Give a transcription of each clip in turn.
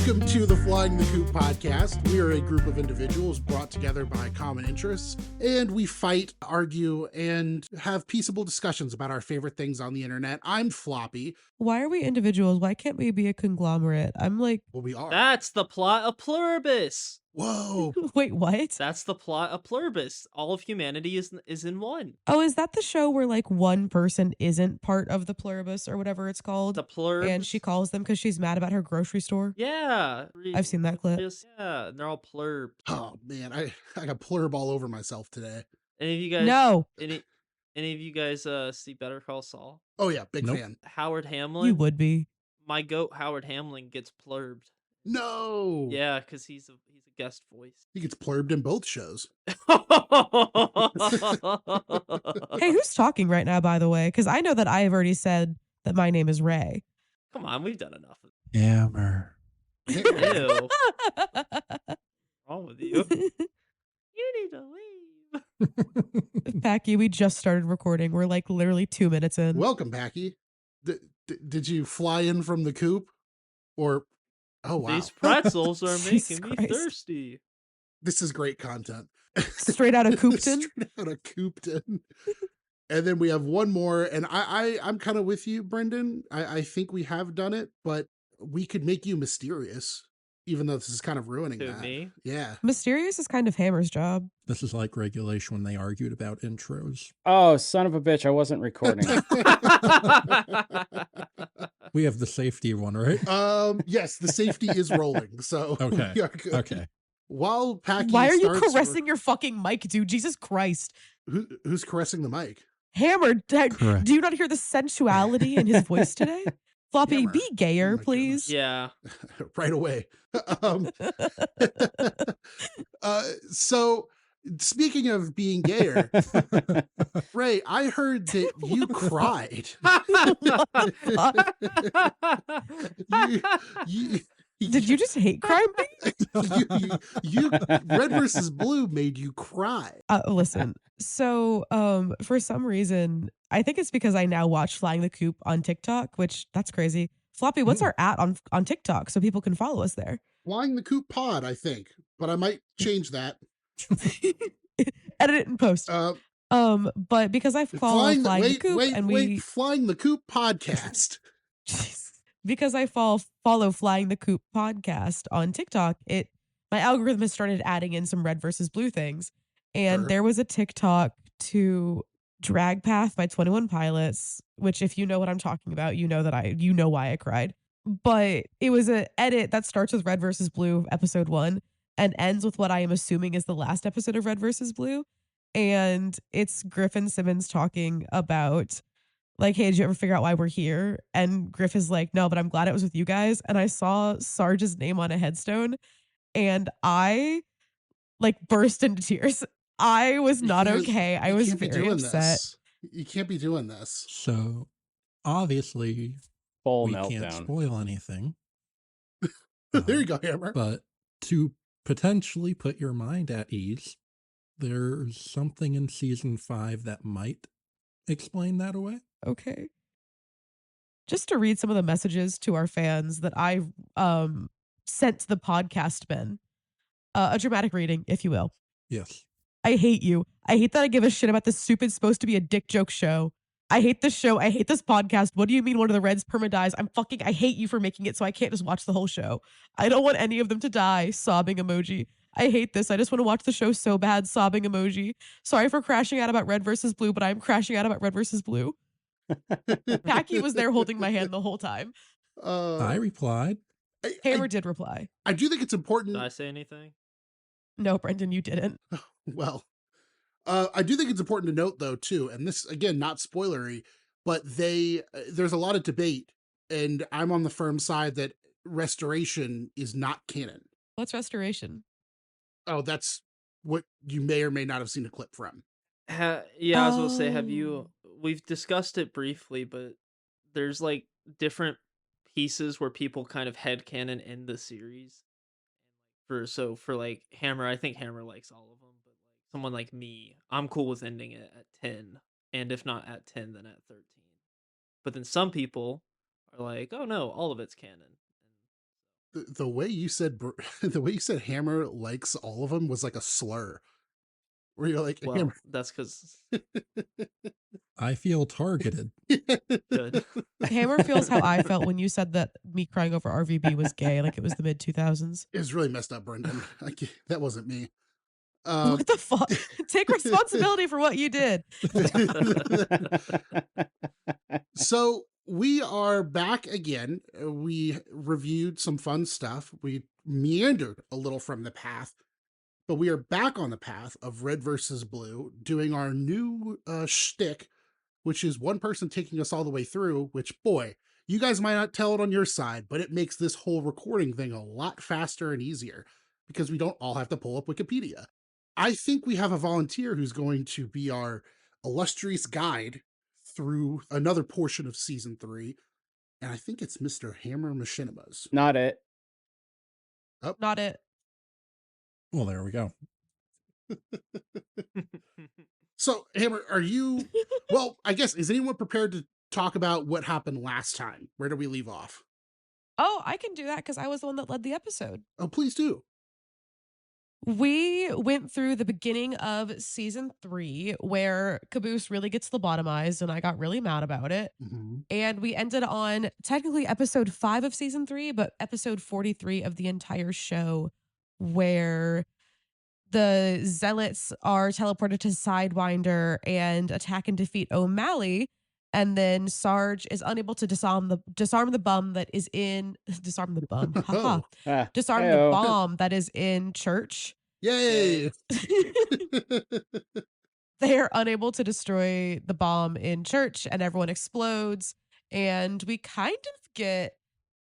Welcome to the Flying the Coop podcast. We are a group of individuals brought together by common interests, and we fight, argue, and have peaceable discussions about our favorite things on the internet. I'm Floppy. Why are we individuals? Why can't we be a conglomerate? I'm like, Well, we are. That's the plot of Pluribus. Whoa. wait, what? That's the plot of Pluribus. All of humanity is in one. Oh, is that the show where like one person isn't part of the pluribus or whatever it's called? The Pluribus. And she calls them because she's mad about her grocery store? Yeah. I've seen that clip. Yeah, and they're all plurb. Oh, man, I got plurb all over myself today. Any of you guys? No. Any of you guys see Better Call Saul? Oh, yeah, big Nope. fan. Howard Hamlin. You would be. My goat Howard Hamlin gets plurbed. No. Yeah, because he's a guest voice. He gets plurbed in both shows. Hey, who's talking right now, by the way? Because I know that I have already said that my name is Ray. Come on, we've done enough of Hammer. Ew. What's wrong with you? You need to leave. Packy, we just started recording. We're like literally 2 minutes in. Welcome, Packy. Did you fly in from the coop? Or, oh, wow. These pretzels are Jesus making me Christ. thirsty. This is great content. Straight out of Coopton? Straight out of Coopton. And then we have one more, and I'm kind of with you, Brendan. I think we have done it, but we could make you mysterious, even though this is kind of ruining To that. me? Yeah. Mysterious is kind of Hammer's job. This is like regulation when they argued about intros. Oh, son of a bitch, I wasn't recording. We have the safety one, right? Yes, the safety is rolling, so Okay. we are good. Okay. While Packy Why are you starts- caressing your fucking mic, dude? Jesus Christ. Who's caressing the mic? Hammer, Correct. do you not hear the sensuality in his voice today? Floppy, Hammer. be gayer, Oh my please. Yeah. Right away. So speaking of being gayer, Ray, I heard that you cried. Did you just hate crime? you Red versus Blue made you cry. Listen, so for some reason, I think it's because I now watch Flying the Coop on TikTok, which that's crazy. Floppy, what's our @, on TikTok so people can follow us there? Flying the Coop pod, I think, but I might change that. Edit it and post. But because I follow Flying the Coop and we Flying the Coop podcast. because I follow Flying the Coop podcast on TikTok, my algorithm has started adding in some Red versus Blue things. And Sure. there was a TikTok to Drag Path by 21 Pilots, which if you know what I'm talking about, you know why I cried. But it was an edit that starts with Red versus Blue episode 1 and ends with what I am assuming is the last episode of Red versus Blue. And it's Griffin Simmons talking about like, hey, did you ever figure out why we're here? And Griff is like, no, but I'm glad it was with you guys. And I saw Sarge's name on a headstone and I like burst into tears. I was not okay. I was very upset. You can't be doing this. So, obviously, Full we meltdown. can't spoil anything. There you go, Hammer. But to potentially put your mind at ease, there's something in season 5 that might explain that away. Okay. Just to read some of the messages to our fans that I sent to the podcast men. A dramatic reading, if you will. Yes. I hate you. I hate that I give a shit about this stupid, supposed to be a dick joke show. I hate this show. I hate this podcast. What do you mean one of the Reds perma dies? I hate you for making it so I can't just watch the whole show. I don't want any of them to die. Sobbing emoji. I hate this. I just want to watch the show so bad. Sobbing emoji. Sorry for crashing out about Red versus Blue, but I'm crashing out about Red versus Blue. Packy was there holding my hand the whole time. I replied. Hammer did reply. I do think it's important. Did I say anything? No, Brendan, you didn't. Well, I do think it's important to note, though, too, and this, again, not spoilery, but there's a lot of debate, and I'm on the firm side that Restoration is not canon. What's Restoration? Oh, that's what you may or may not have seen a clip from. Yeah, I was going to say, have you... We've discussed it briefly, but there's, like, different pieces where people kind of headcanon in the series. For like Hammer, I think Hammer likes all of them, but like someone like me, I'm cool with ending it at 10, and if not at 10, then at 13. But then some people are like, oh no, all of it's canon. The way you said the way you said Hammer likes all of them was like a slur. Where you're like, Well, Hammer. that's because I feel targeted. good. Hammer feels how I felt when you said that me crying over RVB was gay, like it was the mid 2000s. It was really messed up, Brendan. That wasn't me. What the fuck? Take responsibility for what you did. So we are back again. We reviewed some fun stuff. We meandered a little from the path, but we are back on the path of red versus blue, doing our new shtick, which is one person taking us all the way through, which, boy, you guys might not tell it on your side, but it makes this whole recording thing a lot faster and easier because we don't all have to pull up Wikipedia. I think we have a volunteer who's going to be our illustrious guide through another portion of season 3, and I think it's Mr. Hammer Machinimas. Not it. Not it. Well, there we go. So, Hammer, are you... Well, I guess, is anyone prepared to talk about what happened last time? Where did we leave off? Oh, I can do that because I was the one that led the episode. Oh, please do. We went through the beginning of season 3 where Caboose really gets lobotomized and I got really mad about it. Mm-hmm. And we ended on technically episode 5 of season 3, but episode 43 of the entire show where the zealots are teleported to Sidewinder and attack and defeat O'Malley. And then Sarge is unable to disarm the bomb that is in disarm the bomb. Haha. Disarm the bomb that is in church. Yay! They are unable to destroy the bomb in church and everyone explodes. And we kind of get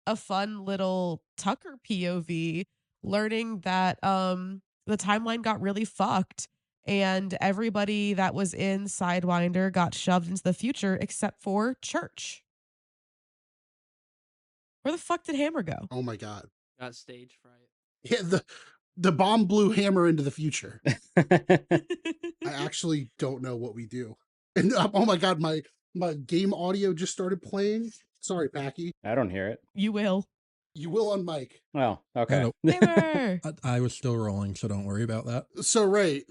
a fun little Tucker POV learning that the timeline got really fucked and everybody that was in Sidewinder got shoved into the future except for church. Where the fuck did Hammer go? Oh my god. Got stage fright. Yeah, the bomb blew Hammer into the future. I actually don't know what we do. And oh my god, my game audio just started playing. Sorry, Packy. I don't hear it. You will. You will on mic. Well, okay. Hammer! I was still rolling, so don't worry about that. So Ray,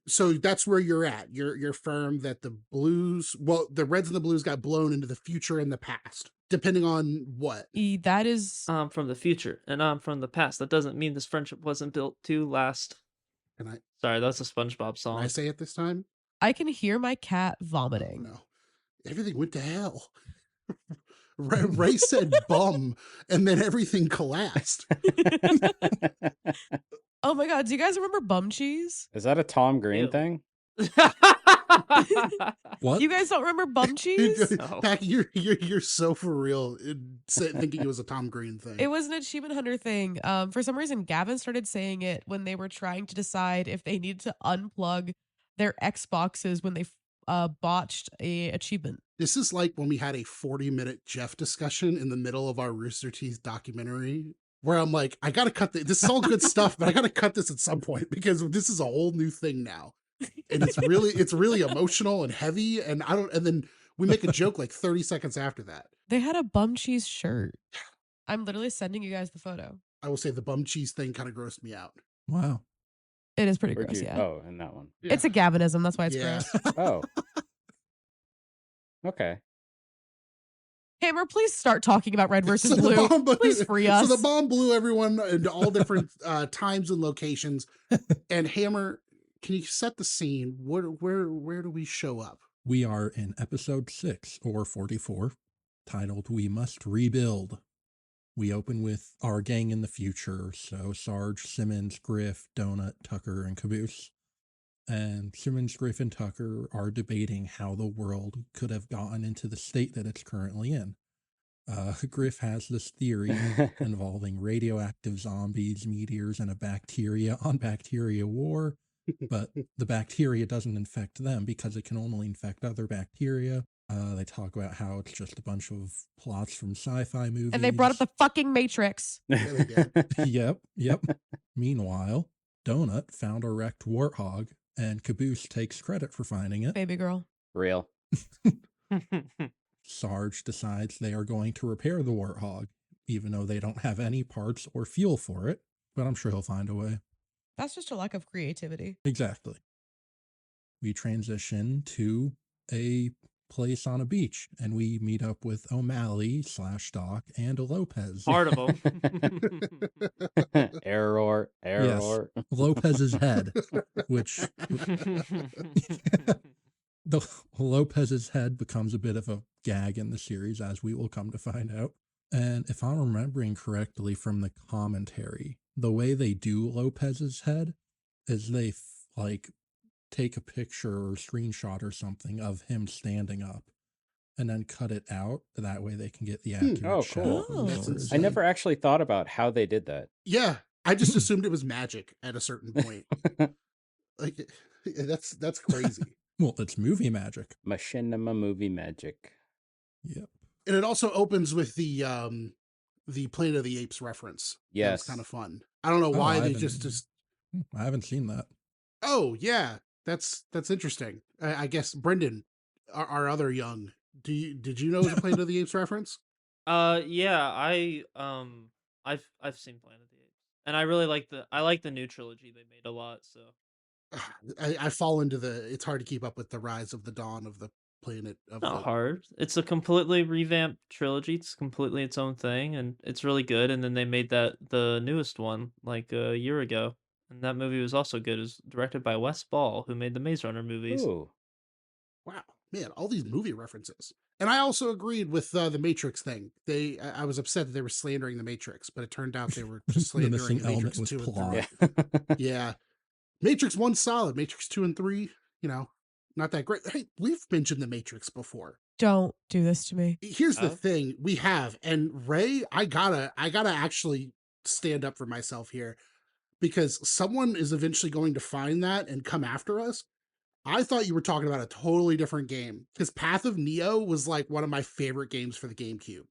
so that's where you're at. You're firm that the blues, well, the reds and the blues got blown into the future and the past, depending on what. That is I'm from the future and I'm from the past. That doesn't mean this friendship wasn't built to last. Sorry, that's a SpongeBob song. Can I say it this time? I can hear my cat vomiting. Oh, no. Everything went to hell. Ray said bum, and then everything collapsed. Oh my god, do you guys remember bum cheese? Is that a Tom Green Ew. thing? What? You guys don't remember bum cheese? No. Packy, you're so for real thinking it was a Tom Green thing. It was an Achievement Hunter thing. For some reason, Gavin started saying it when they were trying to decide if they needed to unplug their Xboxes when they botched a achievement. This is like when we had a 40-minute Jeff discussion in the middle of our Rooster Teeth documentary, where I'm like, I gotta cut this is all good stuff, but I gotta cut this at some point because this is a whole new thing now. And it's really emotional and heavy, and then we make a joke like 30 seconds after that. They had a bum cheese shirt. I'm literally sending you guys the photo. I will say the bum cheese thing kind of grossed me out. Wow. It is pretty Where'd gross, you- yeah. Oh, in that one. Yeah. It's a Gavinism, that's why it's Yeah. gross. Oh. Okay. Hammer, please start talking about red versus So the blue. bomb blew- Please free us. So the bomb blew everyone into all different times and locations. And Hammer, can you set the scene? Where do we show up? We are in episode 6 or 44, titled We Must Rebuild. We open with our gang in the future, so Sarge, Simmons, Griff, Donut, Tucker, and Caboose. And Simmons, Griff, and Tucker are debating how the world could have gotten into the state that it's currently in. Griff has this theory involving radioactive zombies, meteors, and a bacteria on bacteria war, but the bacteria doesn't infect them because it can only infect other bacteria. They talk about how it's just a bunch of plots from sci-fi movies. And they brought up the fucking Matrix. Yeah, they did. Yep. Meanwhile, Donut found a wrecked warthog, and Caboose takes credit for finding it. Baby girl. Real. Sarge decides they are going to repair the warthog. even though they don't have any parts or fuel for it. But I'm sure he'll find a way. That's just a lack of creativity. Exactly. We transition to a place on a beach, and we meet up with O'Malley / Doc and Lopez. Part of them. Error. Lopez's head, which the Lopez's head becomes a bit of a gag in the series, as we will come to find out. And if I'm remembering correctly from the commentary, the way they do Lopez's head is they take a picture or screenshot or something of him standing up and then cut it out. That way they can get the accurate Oh, shot. cool. Oh. That's I insane. never actually thought about how they did that. Yeah, I just assumed it was magic at a certain point. Like that's crazy. Well, it's movie magic. Machinima movie magic. Yep. And it also opens with the Planet of the Apes reference. Yes. That's kind of fun. I don't know Oh, why I they haven't- just I haven't seen that. Oh yeah, that's interesting. I guess Brendan, our other young, did you know it was a Planet of the Apes reference? Yeah, I've seen Planet of the Apes, and I really like the new trilogy they made a lot. So I fall into it's hard to keep up with the rise of the dawn of the planet of not the hard. It's a completely revamped trilogy. It's completely its own thing, and it's really good. And then they made the newest one like a year ago, and that movie was also good. It was directed by Wes Ball, who made the Maze Runner movies. Ooh. Wow, man, all these movie references. And I also agreed with the Matrix thing. I was upset that they were slandering the Matrix, but it turned out they were just The slandering missing element Matrix was 2 and plot. 3. Yeah. Matrix 1 solid, Matrix 2 and 3, not that great. Hey, we've mentioned the Matrix before. Don't do this to me. Here's the Oh? thing, we have, and Ray, I gotta actually stand up for myself here, because someone is eventually going to find that and come after us. I thought you were talking about a totally different game, because Path of Neo was like one of my favorite games for the GameCube.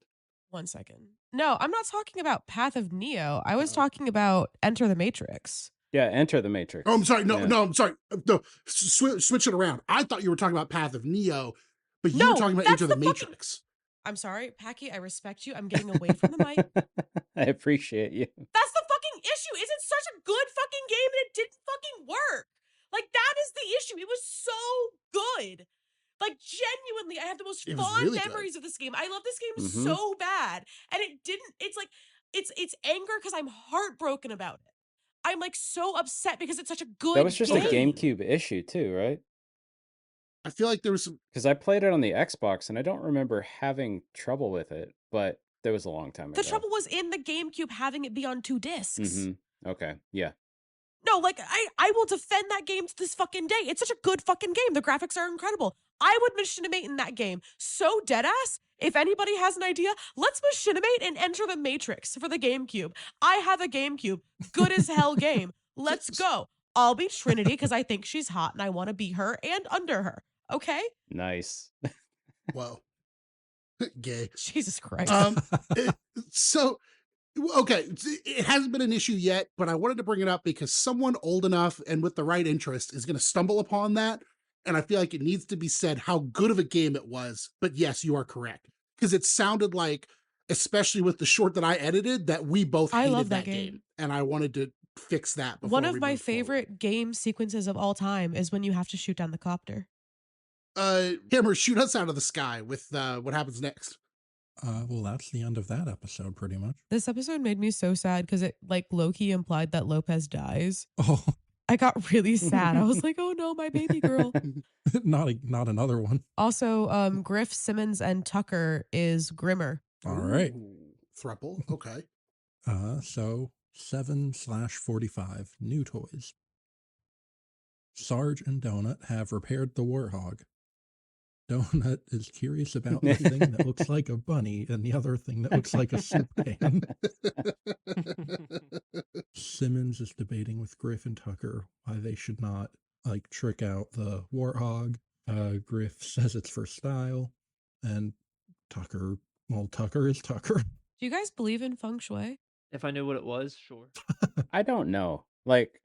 1 second. No, I'm not talking about Path of Neo. I was Oh. talking about Enter the Matrix. Yeah, Enter the Matrix. Oh, I'm sorry. No, Yeah. no, I'm sorry. No, switch it around. I thought you were talking about Path of Neo, but you No, were talking about that's Enter the the fucking- Matrix. I'm sorry, Packy, I respect you. I'm getting away from the mic. I appreciate you. That's the fucking issue. Is it such a good fucking game and it didn't fucking work? Like, that is the issue. It was so good. Like, genuinely, I have the most It was fond really good. memories of this game. I love this game Mhm. so bad. And it didn't, it's like, it's anger because I'm heartbroken about it. I'm like so upset because it's such a good That was just game. a GameCube issue too, right? I feel like there was some. Because I played it on the Xbox and I don't remember having trouble with it, but that was a long time ago. The trouble was in the GameCube having it be on 2 discs. Mm-hmm. Okay, yeah. No, like I will defend that game to this fucking day. It's such a good fucking game. The graphics are incredible. I would machinimate in that game. So deadass. If anybody has an idea, let's machinimate and Enter the Matrix for the GameCube. I have a GameCube. Good as hell game. Let's go. I'll be Trinity because I think she's hot and I want to be her and under her. Okay? Nice. Whoa. Gay. Jesus Christ. So, okay, it hasn't been an issue yet, but I wanted to bring it up because someone old enough and with the right interest is going to stumble upon that. And I feel like it needs to be said how good of a game it was. But yes, you are correct. Because it sounded like, especially with the short that I edited, that we both I hated love that that game. game. And I wanted to fix that before One of we my moved forward. favorite game sequences of all time is when you have to shoot down the copter. Hammer, shoot us out of the sky with what happens next. Well, that's the end of that episode, pretty much. This episode made me so sad because it like low-key implied that Lopez dies. Oh, I got really sad. I was like, oh no, my baby girl. not another one. Also, Griff, Simmons, and Tucker is Grimmer. All right. Ooh, thruple. Okay. So 7/45 new toys. Sarge and Donut have repaired the Warthog. Donut is curious about the thing that looks like a bunny and the other thing that looks like a soup can. Simmons is debating with Griff and Tucker why they should not trick out the Warthog. Griff says it's for style, and Tucker is Tucker. Do you guys believe in feng shui? If I knew what it was, sure. I don't know. Like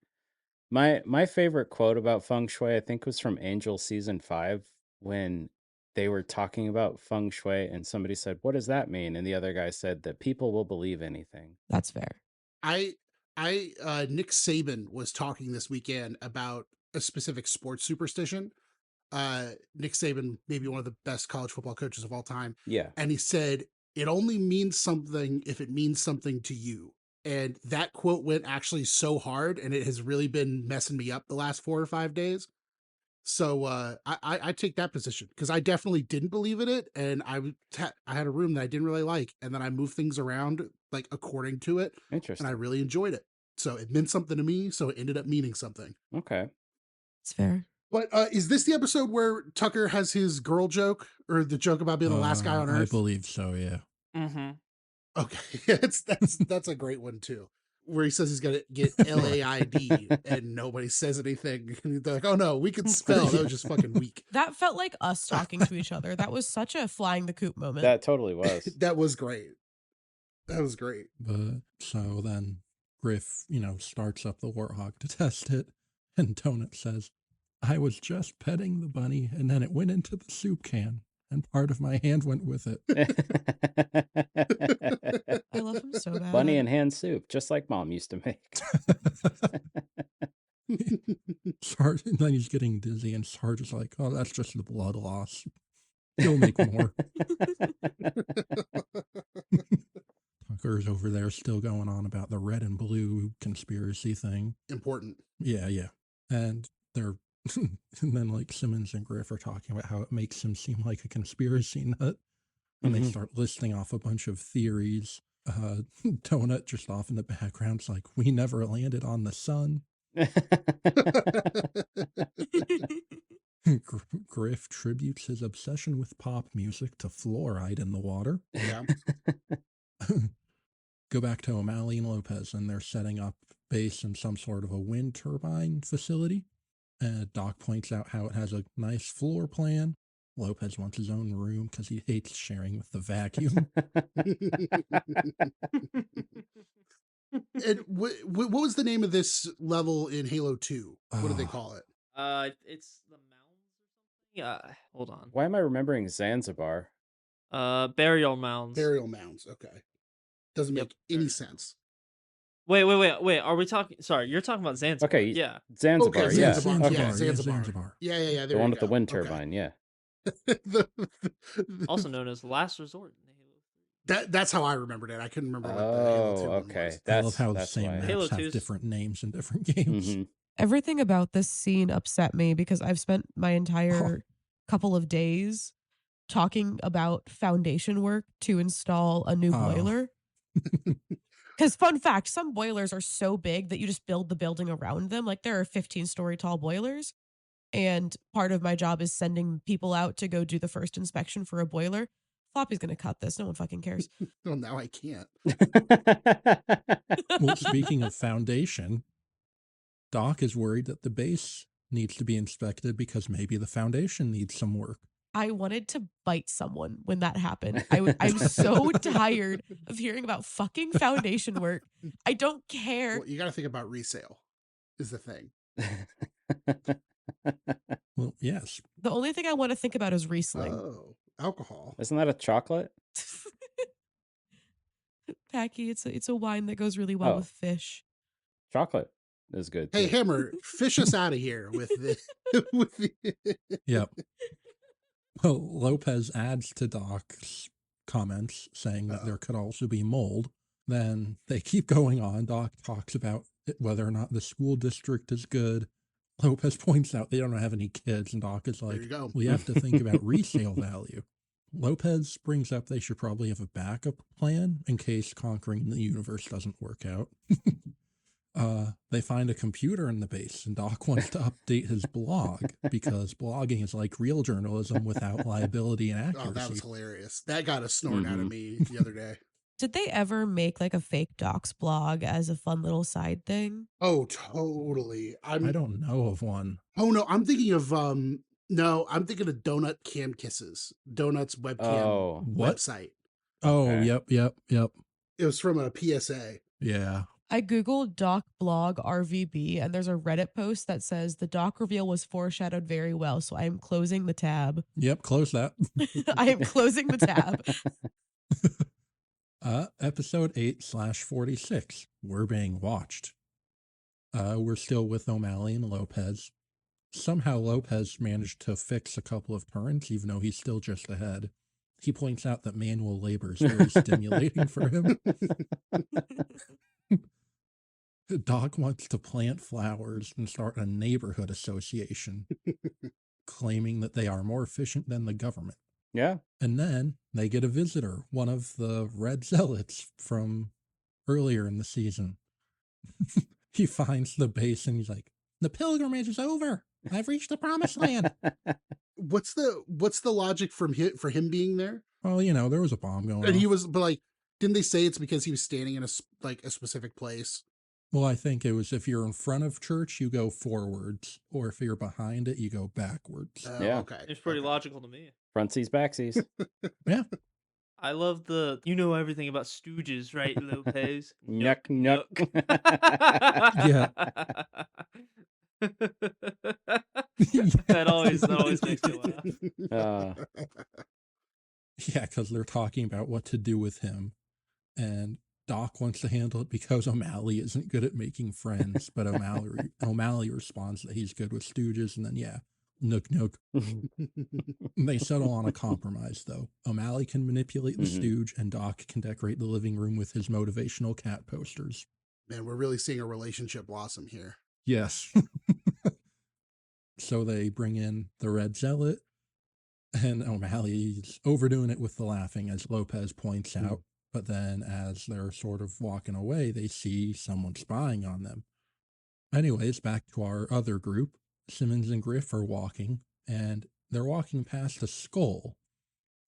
my favorite quote about feng shui, I think, was from Angel season 5 when they were talking about feng shui, and somebody said, "What does that mean?" And the other guy said that people will believe anything. That's fair. I Nick Saban was talking this weekend about a specific sports superstition. Nick Saban, maybe one of the best college football coaches of all time, Yeah. and he said it only means something if it means something to you. And that quote went actually so hard, and it has really been messing me up the last 4 or 5 days. So I take that position because I definitely didn't believe in it, and I had a room that I didn't really like, and then I moved things around like according to it, and I Interesting. really enjoyed it. So it meant something to me, so it ended up meaning something. Okay. It's fair. But is this the episode where Tucker has his girl joke or the joke about being the last guy on I Earth? believe so, yeah. Mm-hmm. Okay, that's a great one too. Where he says he's gonna get LAID and nobody says anything. They're like, "Oh no, we can spell." That was just fucking weak. That felt like us talking to each other. That was such a flying the coop moment. That totally was. That was great. That was great. But so then Griff, starts up the warthog to test it, and Donut says, "I was just petting the bunny, and then it went into the soup can, and part of my hand went with it." I love him so bad. Bunny and hand soup, just like Mom used to make. Sarge, and then he's getting dizzy, and Sarge is like, "Oh, that's just the blood loss. He'll make more." Tucker's over there still going on about the red and blue conspiracy thing. Important. Yeah. And they're, and then like Simmons and Griff are talking about how it makes him seem like a conspiracy nut. And they start listing off a bunch of theories. Donut just off in the background's like, "We never landed on the sun." Griff tributes his obsession with pop music to fluoride in the water. Yeah. Go back to O'Malley and Lopez, and they're setting up base in some sort of a wind turbine facility. Doc points out how it has a nice floor plan. Lopez wants his own room because he hates sharing with the vacuum. And what was the name of this level in Halo 2? What did they call it? It's the mounds or something. Yeah, hold on. Why am I remembering Zanzibar? Burial mounds. Burial mounds. Okay. Doesn't Yep, make any burial sense. Wait. Are we talking? Sorry, you're talking about Zanzibar. Okay, Yeah. Zanzibar, Okay, yeah. Zanzibar. Okay. Yeah, Zanzibar. Zanzibar. Yeah. The one with the wind turbine, yeah. Also known as Last Resort in Halo 3. That's how I remembered it. I couldn't remember what the Halo 2 one Okay. was. I love how the That's same why. maps Halo have 2's different names in different games. Mhm. Everything about this scene upset me because I've spent my entire couple of days talking about foundation work to install a new boiler. Because fun fact, some boilers are so big that you just build the building around them. Like there are 15-story tall boilers. And part of my job is sending people out to go do the first inspection for a boiler. Floppy's going to cut this. No one fucking cares. Well, now I can't. Well, speaking of foundation, Doc is worried that the base needs to be inspected because maybe the foundation needs some work. I wanted to bite someone when that happened. I'm so tired of hearing about fucking foundation work. I don't care. Well, you got to think about resale is the thing. Well, yes. The only thing I want to think about is Riesling. Oh, alcohol. Isn't that a chocolate? Packy, it's a wine that goes really well Oh. with fish. Chocolate is good. Hey, too. Hammer, fish us out of here with the. Yep. Well, Lopez adds to Doc's comments saying that there could also be mold. Then they keep going on. Doc talks about whether or not the school district is good. Lopez points out they don't have any kids, and Doc is There like, you go. we have to think about resale value. Lopez brings up they should probably have a backup plan in case conquering the universe doesn't work out. They find a computer in the base, and Doc wants to update his blog because blogging is like real journalism without liability and accuracy. Oh, that was hilarious. That got a snort out of me the other day. Did they ever make like a fake Docs blog as a fun little side thing? Oh, totally. I don't know of one. Oh no, I'm thinking of no, I'm thinking of Donut Cam Kisses. Donut's webcam What? website. Oh, Okay. yep. It was from a PSA. Yeah. I googled Doc blog RVB and there's a Reddit post that says the Doc reveal was foreshadowed very well, so I am closing the tab. Yep, close that. I am closing the tab. Episode 8/46. We're being watched. We're still with O'Malley and Lopez. Somehow Lopez managed to fix a couple of turns, even though he's still just ahead. He points out that manual labor is very stimulating for him. Doc wants to plant flowers and start a neighborhood association, claiming that they are more efficient than the government. Yeah. And then they get a visitor, one of the red zealots from earlier in the season. He finds the base and he's like, "The pilgrimage is over. I've reached the promised land." What's the logic for him being there? Well, there was a bomb going And off. he was, but like, didn't they say it's because he was standing in a specific place? Well, I think it was if you're in front of church, you go forwards, or if you're behind it, you go backwards. Yeah. Okay. It's pretty okay. logical to me. Frontsies, backsies. Yeah. I love you know everything about Stooges, right, Lopez? Nuck, nuck. Yeah. That always makes me laugh. Yeah, because they're talking about what to do with him. And Doc wants to handle it because O'Malley isn't good at making friends, but O'Malley responds that he's good with Stooges, and then nook. They settle on a compromise, though. O'Malley can manipulate the Stooge, and Doc can decorate the living room with his motivational cat posters. Man, we're really seeing a relationship blossom here. Yes. So they bring in the Red Zealot, and O'Malley's overdoing it with the laughing, as Lopez points out. But then as they're sort of walking away, they see someone spying on them. Anyways, back to our other group. Simmons and Griff are walking, and they're walking past a skull,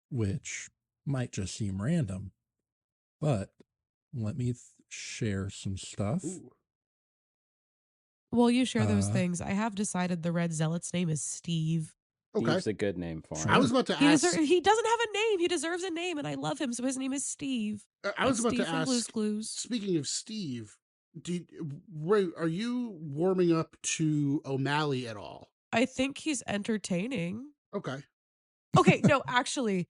which might just seem random. But let me share some stuff. Ooh. Well, you share those things. I have decided the Red Zealot's name is Steve. Okay. Steve's a good name for him. I was about to He ask. he doesn't have a name. He deserves a name, and I love him, so his name is Steve. I was Like about Steve to from Blue's ask. Clues. Speaking of Steve, are you warming up to O'Malley at all? I think he's entertaining. Okay. Okay, no, actually.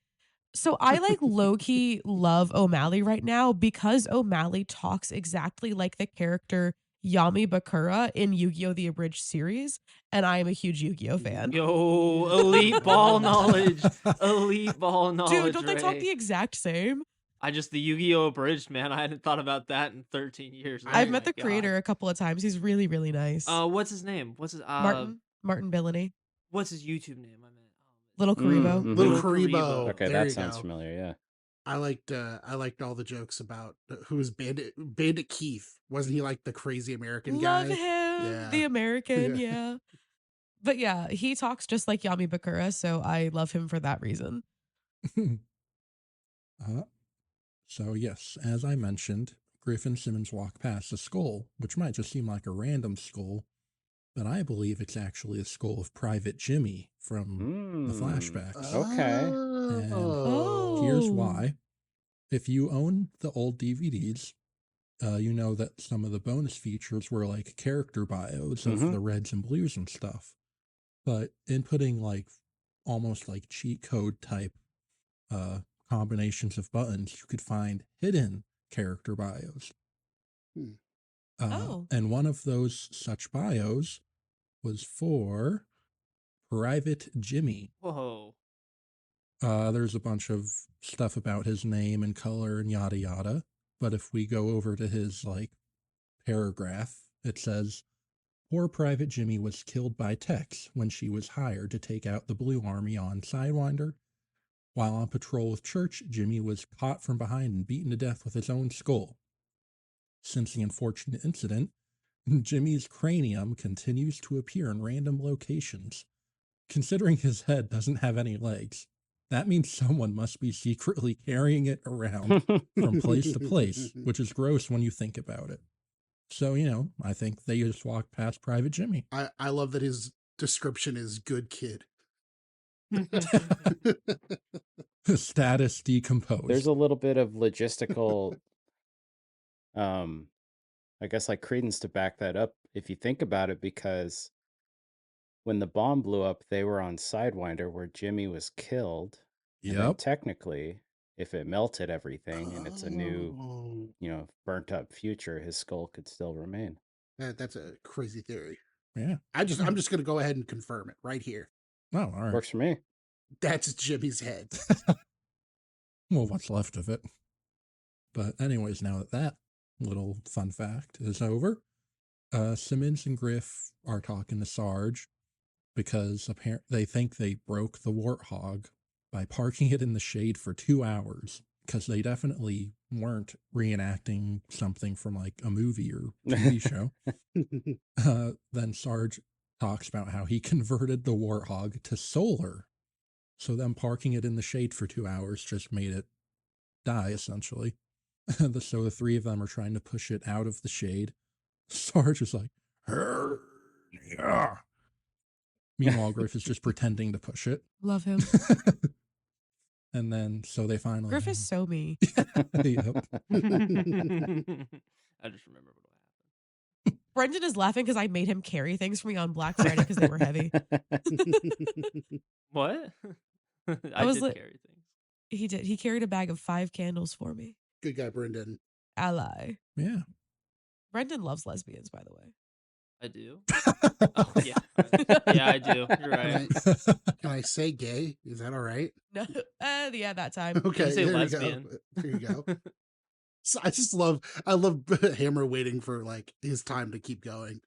So I like low-key love O'Malley right now because O'Malley talks exactly like the character Yami Bakura in Yu-Gi-Oh! The Abridged series, and I am a huge Yu-Gi-Oh! fan. Yo, elite ball knowledge. Elite ball knowledge. Dude, don't they talk Ray. the exact same? The Yu-Gi-Oh! Abridged, man. I hadn't thought about that in 13 years. I've Oh met my the creator a couple of times. He's really, really nice. What's his name? What's his Martin Billany. What's his YouTube name? I meant Little Karibo. Little Karibo. Okay, There that you sounds go. familiar, yeah. I liked all the jokes about who was Bandit Keith. Wasn't he like the crazy American Love guy? him. Yeah. The American, Yeah. yeah. But yeah, he talks just like Yami Bakura, so I love him for that reason. So yes, as I mentioned, Griff and Simmons walk past a skull, which might just seem like a random skull, but I believe it's actually a skull of Private Jimmy from the flashbacks. Okay. And Oh. here's why. If you own the old DVDs, you know that some of the bonus features were like character bios of the reds and blues and stuff. But inputting like almost like cheat code type combinations of buttons, you could find hidden character bios. And one of those such bios was for Private Jimmy. Whoa. There's a bunch of stuff about his name and color and yada yada. But if we go over to his like paragraph, it says, "Poor Private Jimmy was killed by Tex when she was hired to take out the Blue Army on Sidewinder. While on patrol with Church, Jimmy was caught from behind and beaten to death with his own skull. Since the unfortunate incident, Jimmy's cranium continues to appear in random locations. Considering his head doesn't have any legs, that means someone must be secretly carrying it around from place to place, which is gross when you think about it. So, I think they just walked past Private Jimmy." I love that his description is good kid. Status decomposed. There's a little bit of logistical I guess like credence to back that up if you think about it, because when the bomb blew up, they were on Sidewinder where Jimmy was killed. And then Yep. technically, if it melted everything and it's a new, Oh, burnt up future, his skull could still remain. that's a crazy theory. Yeah. I'm just gonna go ahead and confirm it right here. Oh, all right. Works for me. That's Jimmy's head. Well, what's left of it. But anyways, now that little fun fact is over, Simmons and Griff are talking to Sarge because they think they broke the warthog by parking it in the shade for 2 hours, because they definitely weren't reenacting something from like a movie or TV show. Then Sarge talks about how he converted the warthog to solar. So them parking it in the shade for 2 hours just made it die, essentially. So the three of them are trying to push it out of the shade. Sarge is like, yeah. Meanwhile, Griff is just pretending to push it. Love him. And then, so they finally... Griff is so me. Yep. I just remember what happened. Brendan is laughing because I made him carry things for me on Black Friday because they were heavy. What? I was did like- carry things. He did. He carried a bag of 5 candles for me. Good guy, Brendan. Ally. Yeah. Brendan loves lesbians, by the way. I do. Oh yeah, yeah, I do. You're right. Can I say gay? Is that all right? No, yeah, that time. Okay, say there lesbian. you go. There you go. So I love Hammer waiting for like his time to keep going.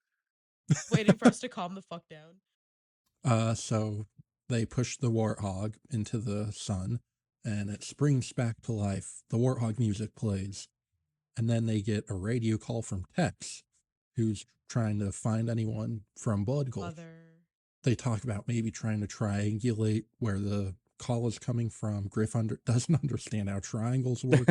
Waiting for us to calm the fuck down. So they push the warthog into the sun, and it springs back to life. The warthog music plays, and then they get a radio call from Tex, who's trying to find anyone from Blood Gulch. Mother. They talk about maybe trying to triangulate where the call is coming from. Griff doesn't understand how triangles work.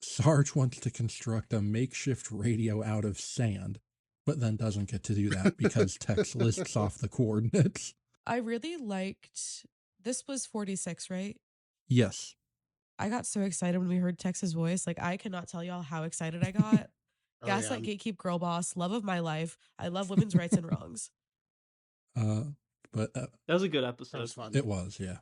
Sarge wants to construct a makeshift radio out of sand, but then doesn't get to do that because Tex lists off the coordinates. I really liked, this was 46, right? Yes. I got so excited when we heard Tex's voice. Like, I cannot tell y'all how excited I got. Oh, Gaslight, yeah. gatekeep, girl boss, love of my life. I love women's rights and wrongs. But That was a good That episode. was fun. it was, yeah.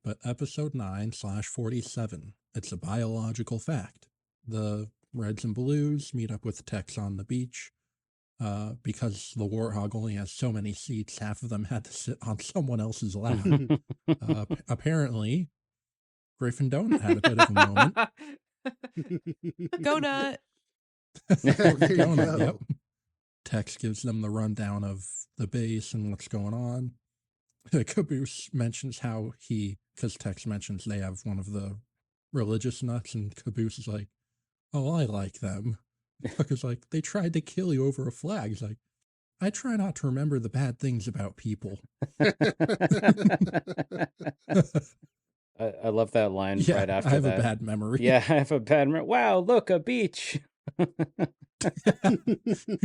But episode 9/47, it's a biological fact. The Reds and Blues meet up with Tex on the beach. Because the warthog only has so many seats, half of them had to sit on someone else's lap. Apparently, Griff and Donut had a bit of a moment. Go nut. There you Donut, go. yep. Tex gives them the rundown of the base and what's going on. Caboose mentions how because Tex mentions they have one of the religious nuts, and Caboose is like, oh, I like them. Tucker's like, they tried to kill you over a flag. He's like, I try not to remember the bad things about people. I love that line Yeah, right after I have that. a bad memory. Yeah, I have a bad memory. Wow, look, a beach.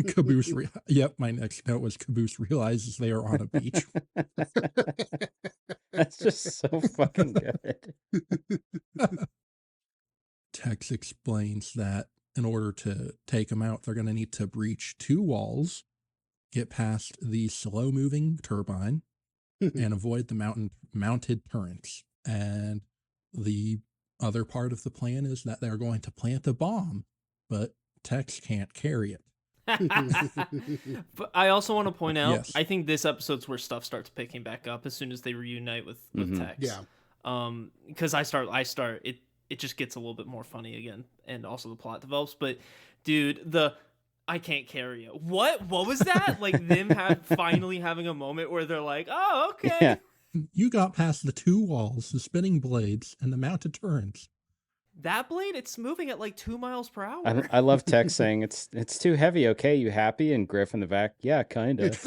Caboose. Yep, my next note was Caboose realizes they are on a beach. That's just so fucking good. Tex explains that in order to take them out, they're going to need to breach 2 walls, get past the slow-moving turbine, and avoid the mounted turrets. And the other part of the plan is that they're going to plant a bomb, but Tex can't carry it. But I also want to point out, Yes. I think this episode's where stuff starts picking back up as soon as they reunite with Mhm. Tex. Yeah. Because I start it just gets a little bit more funny again, and also the plot develops. But dude, I can't carry it. What was that? Like them finally having a moment where they're like, oh, okay. Yeah. You got past the 2 walls, the spinning blades, and the mounted turrets. That blade, it's moving at like 2 miles per hour. I love Tex saying it's too heavy. Okay, you happy? And Griff in the back, yeah, kind of.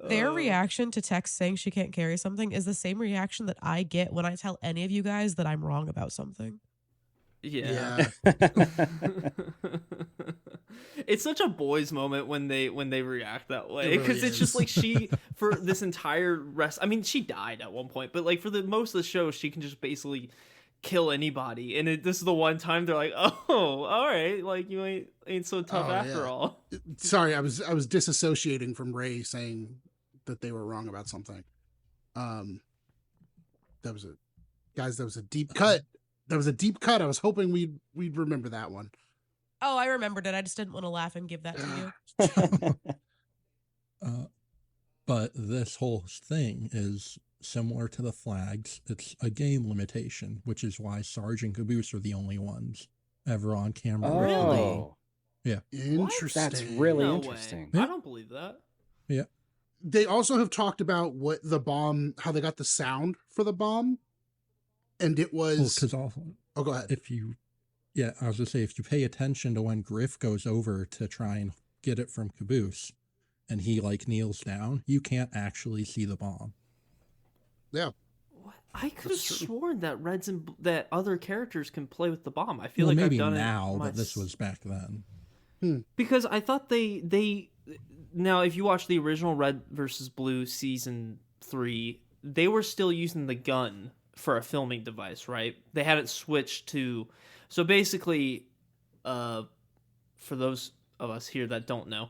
Their reaction to Tex saying she can't carry something is the same reaction that I get when I tell any of you guys that I'm wrong about something. Yeah. It's such a boys moment when they react that way, It really because it's just is. like she, for this entire rest, I mean, she died at one point, but like for the most of the show she can just basically kill anybody, and this is the one time they're like, oh, all right, like you ain't so tough Oh, after yeah. all. Sorry, I was disassociating from Ray saying that they were wrong about something. That was that was a deep cut. That was a deep cut. I was hoping we'd remember that one. Oh, I remembered it. I just didn't want to laugh and give that to you. But this whole thing is similar to the flags. It's a game limitation, which is why Sarge and Caboose are the only ones ever on camera. Really? Oh, Yeah. Interesting. that's really No interesting. way. Yeah. I don't believe that. Yeah. They also have talked about what the bomb, how they got the sound for the bomb, and it was. Because also, Oh, go ahead. I was gonna say, if you pay attention to when Griff goes over to try and get it from Caboose, and he like kneels down, you can't actually see the bomb. Yeah. What? I could have That's true. sworn that that other characters can play with the bomb. I feel Well, like maybe I've done now, it but this was back then. because I thought they now if you watch the original Red versus Blue season 3, they were still using the gun for a filming device, right? They hadn't switched to, so basically, for those of us here that don't know,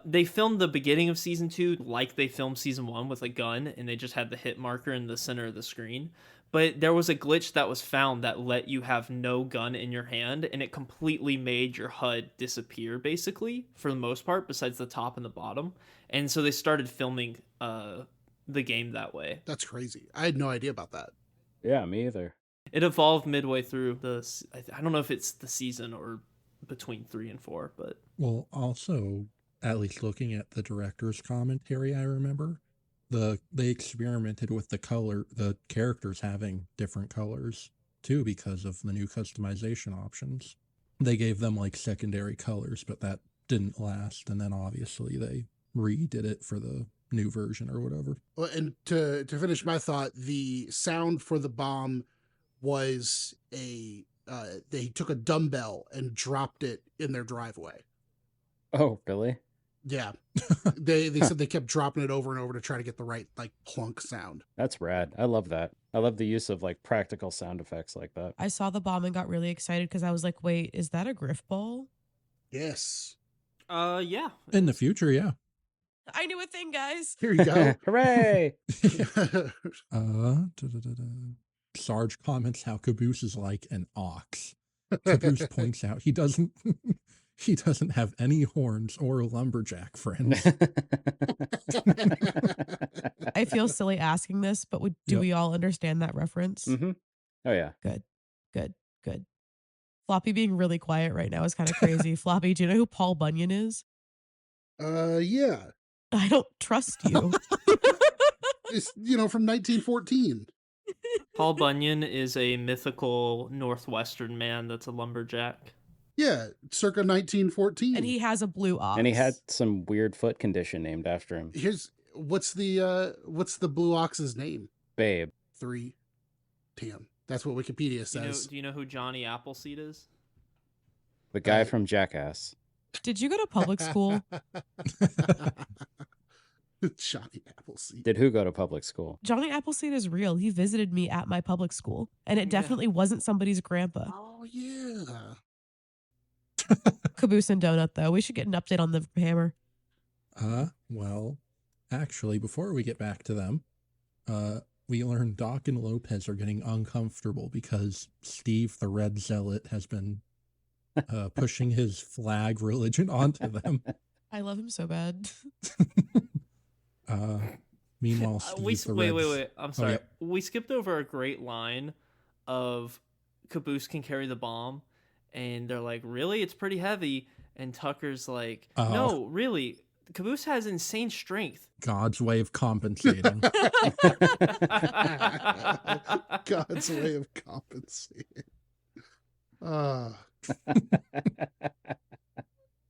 they filmed the beginning of season 2 like they filmed season 1 with a gun, and they just had the hit marker in the center of the screen. But there was a glitch that was found that let you have no gun in your hand, and it completely made your HUD disappear, basically, for the most part, besides the top and the bottom. And so they started filming the game that way. That's crazy. I had no idea about that. Yeah, me either. It evolved midway through I don't know if it's the season or between 3 and 4, but Well, also, at least looking at the director's commentary, I remember they experimented with the characters having different colors too because of the new customization options. They gave them like secondary colors, but that didn't last, and then obviously they redid it for the new version or whatever. Well, and to finish my thought, the sound for the bomb was they took a dumbbell and dropped it in their driveway. Oh, really? Yeah. They said they kept dropping it over and over to try to get the right like plunk sound. That's rad. I love that. I love the use of like practical sound effects like that. I saw the bomb and got really excited because I was like, wait, is that a Griff ball? Yes. yeah. In the future, yeah. I knew a thing, guys. Here you go. Hooray! Sarge comments how Caboose is like an ox. Caboose points out he doesn't have any horns or lumberjack friends. I feel silly asking this, but do Yep. we all understand that reference? Mm-hmm. Oh yeah. Good. Floppy being really quiet right now is kind of crazy. Floppy, do you know who Paul Bunyan is? Yeah. I don't trust you. It's from 1914. Paul Bunyan is a mythical Northwestern man that's a lumberjack. Yeah, circa 1914. And he has a blue ox. And he had some weird foot condition named after him. What's the blue ox's name? Babe. 3. Damn. That's what Wikipedia says. Do you know who Johnny Appleseed is? The guy from Jackass. Did you go to public school? Johnny Appleseed. Did who go to public school? Johnny Appleseed is real. He visited me at my public school, and it definitely wasn't somebody's grandpa. Oh yeah. Caboose and Donut, though. We should get an update on the hammer. Well, actually, before we get back to them, we learned Doc and Lopez are getting uncomfortable because Steve the Red Zealot has been pushing his flag religion onto them. I love him so bad. Meanwhile, Steve wait. I'm sorry. yep. We skipped over a great line of Caboose can carry the bomb, and they're like, really? It's pretty heavy. And Tucker's like, no, really. Caboose has insane strength. God's way of compensating. God's way of compensating.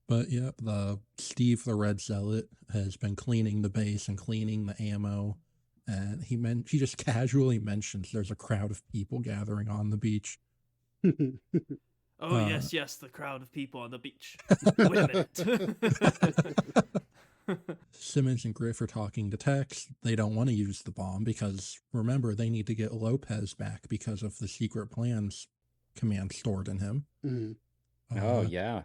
But yep, the Steve the Red Zealot has been cleaning the base and cleaning the ammo, and he just casually mentions there's a crowd of people gathering on the beach. Oh, Uh, yes, the crowd of people on the beach. Wait a minute. Simmons and Griff are talking to Tex. They don't want to use the bomb because, remember, they need to get Lopez back because of the secret plans command stored in him. Mhm. Oh, yeah.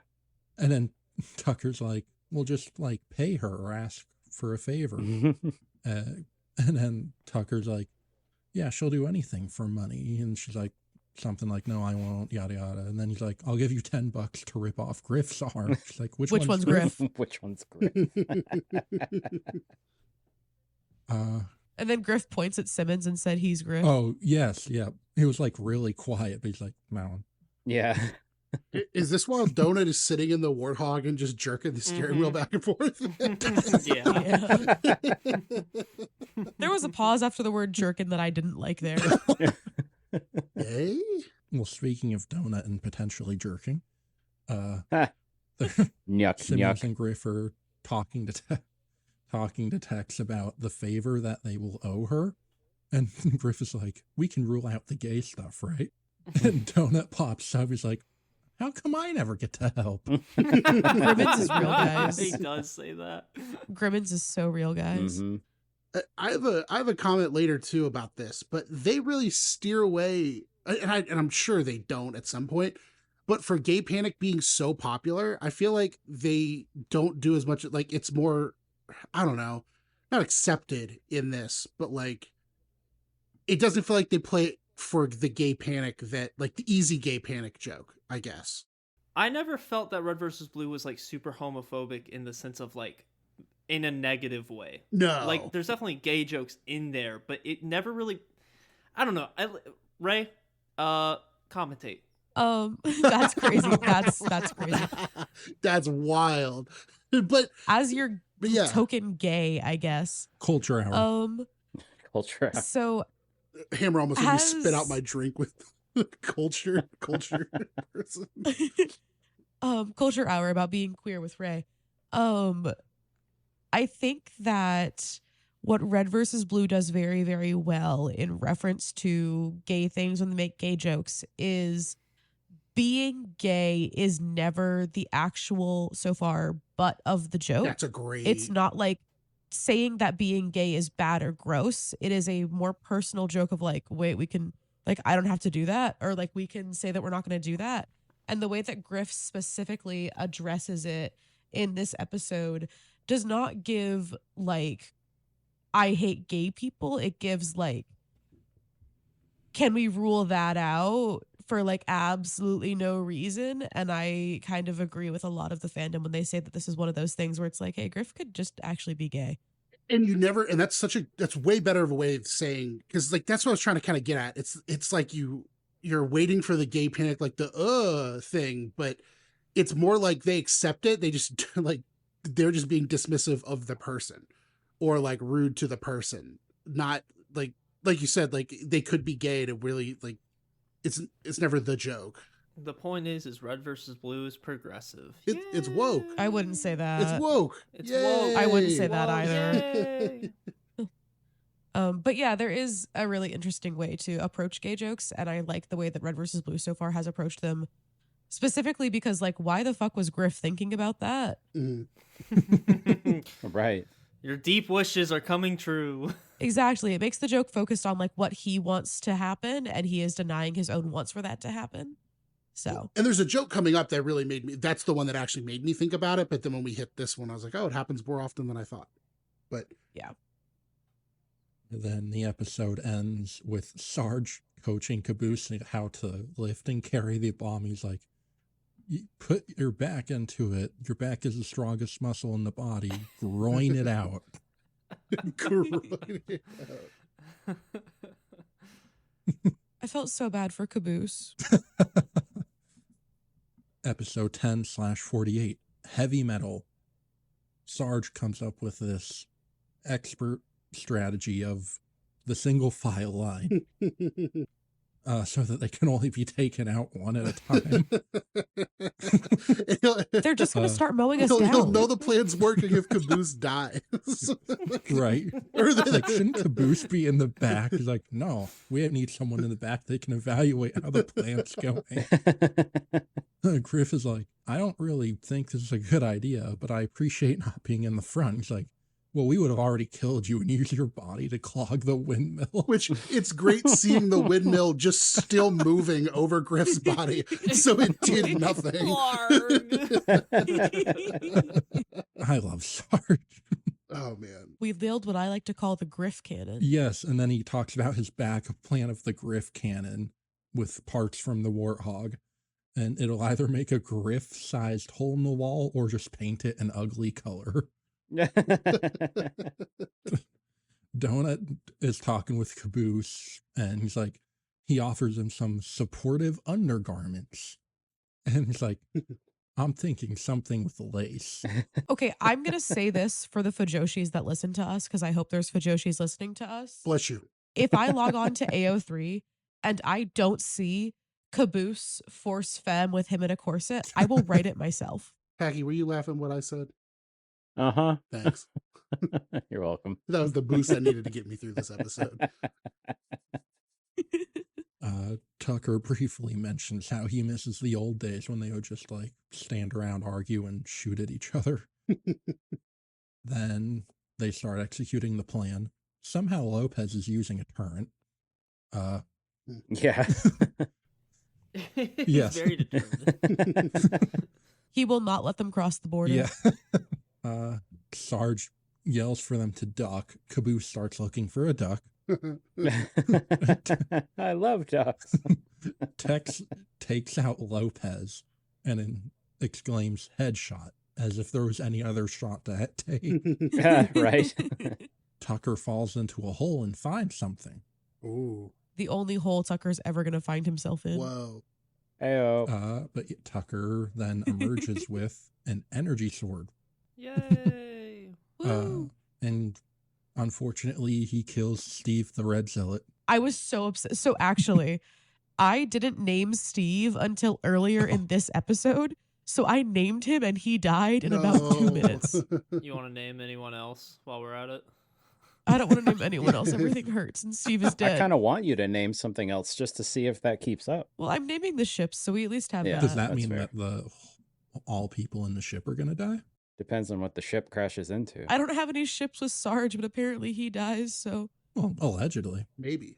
And then Tucker's like, well, just like pay her or ask for a favor. And then Tucker's like, yeah, she'll do anything for money. And she's like, something like, no, I won't, yada, yada. And then he's like, I'll give you $10 to rip off Griff's arm. She's like, which one's Griff? Which one's Griff? And then Griff points at Simmons and said he's Griff. Oh, yes, yeah. He was like really quiet, but he's like, no. Yeah. Is this while Donut is sitting in the Warthog and just jerking the steering wheel back and forth? Yeah. There was a pause after the word jerkin that I didn't like there. Hey? Well, speaking of Donut and potentially jerking, Nyuk, Simmons nyuk. and Griff are talking to Tex about the favor that they will owe her. And Griff is like, we can rule out the gay stuff, right? And Donut pops up. He's like, how come I never get to help? Grimmins is real, guys. He does say that. Grimmins is so real, guys. Mhm. I have a comment later too about this, but they really steer away, and I'm sure they don't at some point. But for Gay Panic being so popular, I feel like they don't do as much. Like it's more, I don't know, not accepted in this, but like it doesn't feel like they play it for the Gay Panic that like the easy Gay Panic joke, I guess. I never felt that Red versus Blue was like super homophobic in the sense of like in a negative way. No, Like there's definitely gay jokes in there, but it never really. I don't know. Ray, commentate. That's crazy. That's crazy. That's wild. But As your yeah, token gay, I guess. Culture hour. Culture. So Hammer almost made me spit out As- my drink with culture person. culture hour about being queer with Ray. I think that what Red versus Blue does very, very well in reference to gay things when they make gay jokes is being gay is never the actual, so far, butt of the joke. That's a great. It's not like saying that being gay is bad or gross. It is a more personal joke of like, wait, we can, like, I don't have to do that. Or like, we can say that we're not going to do that. And the way that Griff specifically addresses it in this episode does not give like, I hate gay people. It gives like, can we rule that out for like absolutely no reason? And I kind of agree with a lot of the fandom when they say that this is one of those things where it's like, hey, Griff could just actually be gay. And you never, and that's way better of a way of saying, because like that's what I was trying to kind of get at. It's like you're waiting for the Gay Panic, like the thing, but it's more like they accept it. They just like they're just being dismissive of the person or like rude to the person. Not like you said, like they could be gay to really like it's never the joke. The point is Red versus Blue is progressive. It's woke. I wouldn't say that. It's woke. It's Yay! woke. I wouldn't say that Whoa, either. yay. But yeah, there is a really interesting way to approach gay jokes, and I like the way that Red versus Blue so far has approached them. Specifically because, like, why the fuck was Griff thinking about that? Mhm. Right. Your deep wishes are coming true. Exactly. It makes the joke focused on like what he wants to happen, and he is denying his own wants for that to happen. So And there's a joke coming up that really made me, that's the one that actually made me think about it. But then when we hit this one, I was like, oh, it happens more often than I thought. But yeah. Then the episode ends with Sarge coaching Caboose how to lift and carry the bomb. He's like, "You put your back into it. Your back is the strongest muscle in the body. Groin it out." I felt so bad for Caboose. Episode 10/48, Heavy Metal. Sarge comes up with this expert strategy of the single file line. so that they can only be taken out one at a time. They're just going to start mowing us he'll down. know the plan's working if Caboose dies. Right. Or It's like, shouldn't Caboose be in the back? He's like, no, we need someone in the back that can evaluate how the plan's going. Griff is like, I don't really think this is a good idea, but I appreciate not being in the front. He's like, well, we would have already killed you and used your body to clog the windmill. Which it's great seeing the windmill just still moving over Griff's body, so it did nothing. I love Sarge. Oh man. We build what I like to call the Griff cannon. Yes, and then he talks about his backup plan of the Griff cannon with parts from the Warthog. And it'll either make a Griff-sized hole in the wall or just paint it an ugly color. Donut is talking with Caboose, and he's like, he offers him some supportive undergarments. And he's like, I'm thinking something with lace. Okay, I'm going to say this for the Fujoshis that listen to us, because I hope there's Fujoshis listening to us. Bless you. If I log on to AO3 and I don't see Caboose force femme with him in a corset, I will write it myself. Hacky, were you laughing what I said? Uh-huh. Thanks. You're welcome. That was the boost I needed to get me through this episode. Tucker briefly mentions how he misses the old days when they would just like stand around, argue, and shoot at each other. Then they start executing the plan. Somehow Lopez is using a turret. Yeah. He's Yes. very determined. He will not let them cross the border. Yeah. Sarge yells for them to duck. Caboose starts looking for a duck. I love ducks. Tex takes out Lopez and then exclaims headshot, as if there was any other shot to take. Right. Tucker falls into a hole and finds something. Ooh. The only hole Tucker's ever going to find himself in. Whoa. Ayo. But Tucker then emerges with an energy sword. Yay. Woo. And unfortunately, he kills Steve the Red Zealot. I was so upset. So actually, I didn't name Steve until earlier in this episode. So I named him and he died in about 2 minutes. You want to name anyone else while we're at it? I don't want to name anyone else. Everything hurts and Steve is I dead. kind of want you to name something else just to see if that keeps up. Well, I'm naming the ships, so we at least have Yeah. Does that. that that's mean fair. that all people in the ship are going to die? Depends on what the ship crashes into. I don't have any ships with Sarge, but apparently he dies, so Well, allegedly. Maybe.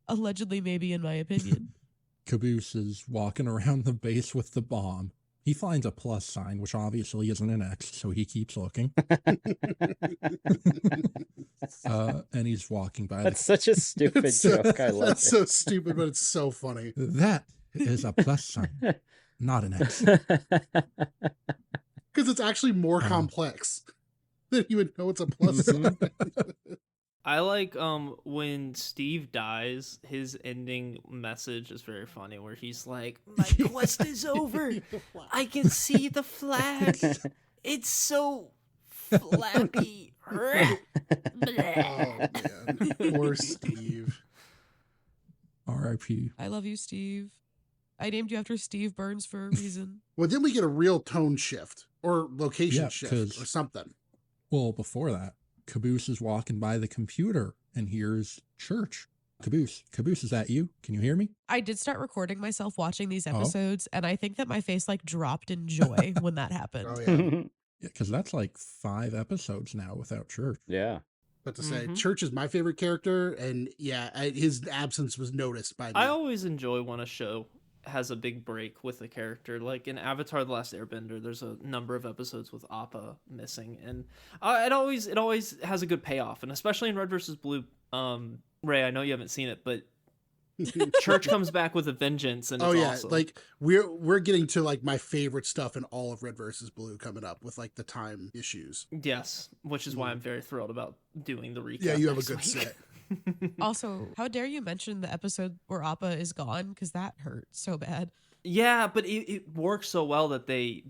allegedly, maybe in my opinion. Caboose is walking around the base with the bomb. He finds a plus sign, which obviously isn't an X, so he keeps looking. And he's walking by. That's such a stupid It's so- joke. I love That's it. so stupid, but it's so funny. That is a plus sign, not an X. Because it's actually more complex than you would know it's a plus sign. I like when Steve dies, his ending message is very funny where he's like, my quest is over. I can see the flag. It's so flappy. Oh, man. Poor Steve. R.I.P. I love you, Steve. I named you after Steve Burns for a reason. Well, then we get a real tone shift or location Yeah, shift 'cause- or something. Well, before that, Caboose is walking by the computer and hears Church. Caboose, is that you? Can you hear me? I did start recording myself watching these Oh. episodes, and I think that my face like dropped in joy when that happened. Oh, yeah. Yeah, because that's like 5 episodes now without Church. Yeah. But to say, Mhm. Church is my favorite character, and yeah, his absence was noticed by me. I always enjoy when a show has a big break with a character. Like in Avatar: The Last Airbender, there's a number of episodes with Appa missing, and it always has a good payoff. And especially in Red versus Blue, Ray, I know you haven't seen it, but Church comes back with a vengeance, and it's Oh yeah, awesome. like we're getting to like my favorite stuff in all of Red versus Blue coming up with like the time issues. Yes, which is why I'm very thrilled about doing the recap. Yeah, you have a next good week. set. Also, how dare you mention the episode where Appa is gone? Because that hurt so bad. Yeah, but it works so well that they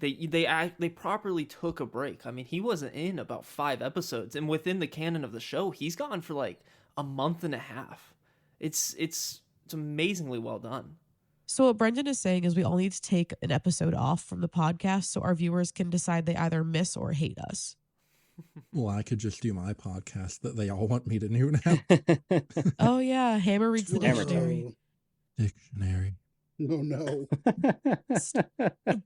properly took a break. I mean, he wasn't in about 5 episodes, and within the canon of the show, he's gone for like a month and a half. It's It's amazingly well done. So what Brendan is saying is we all need to take an episode off from the podcast so our viewers can decide they either miss or hate us. Well, I could just do my podcast that they all want me to do now. Oh yeah, Hammer reads the Hammer dictionary. Dictionary. Oh no.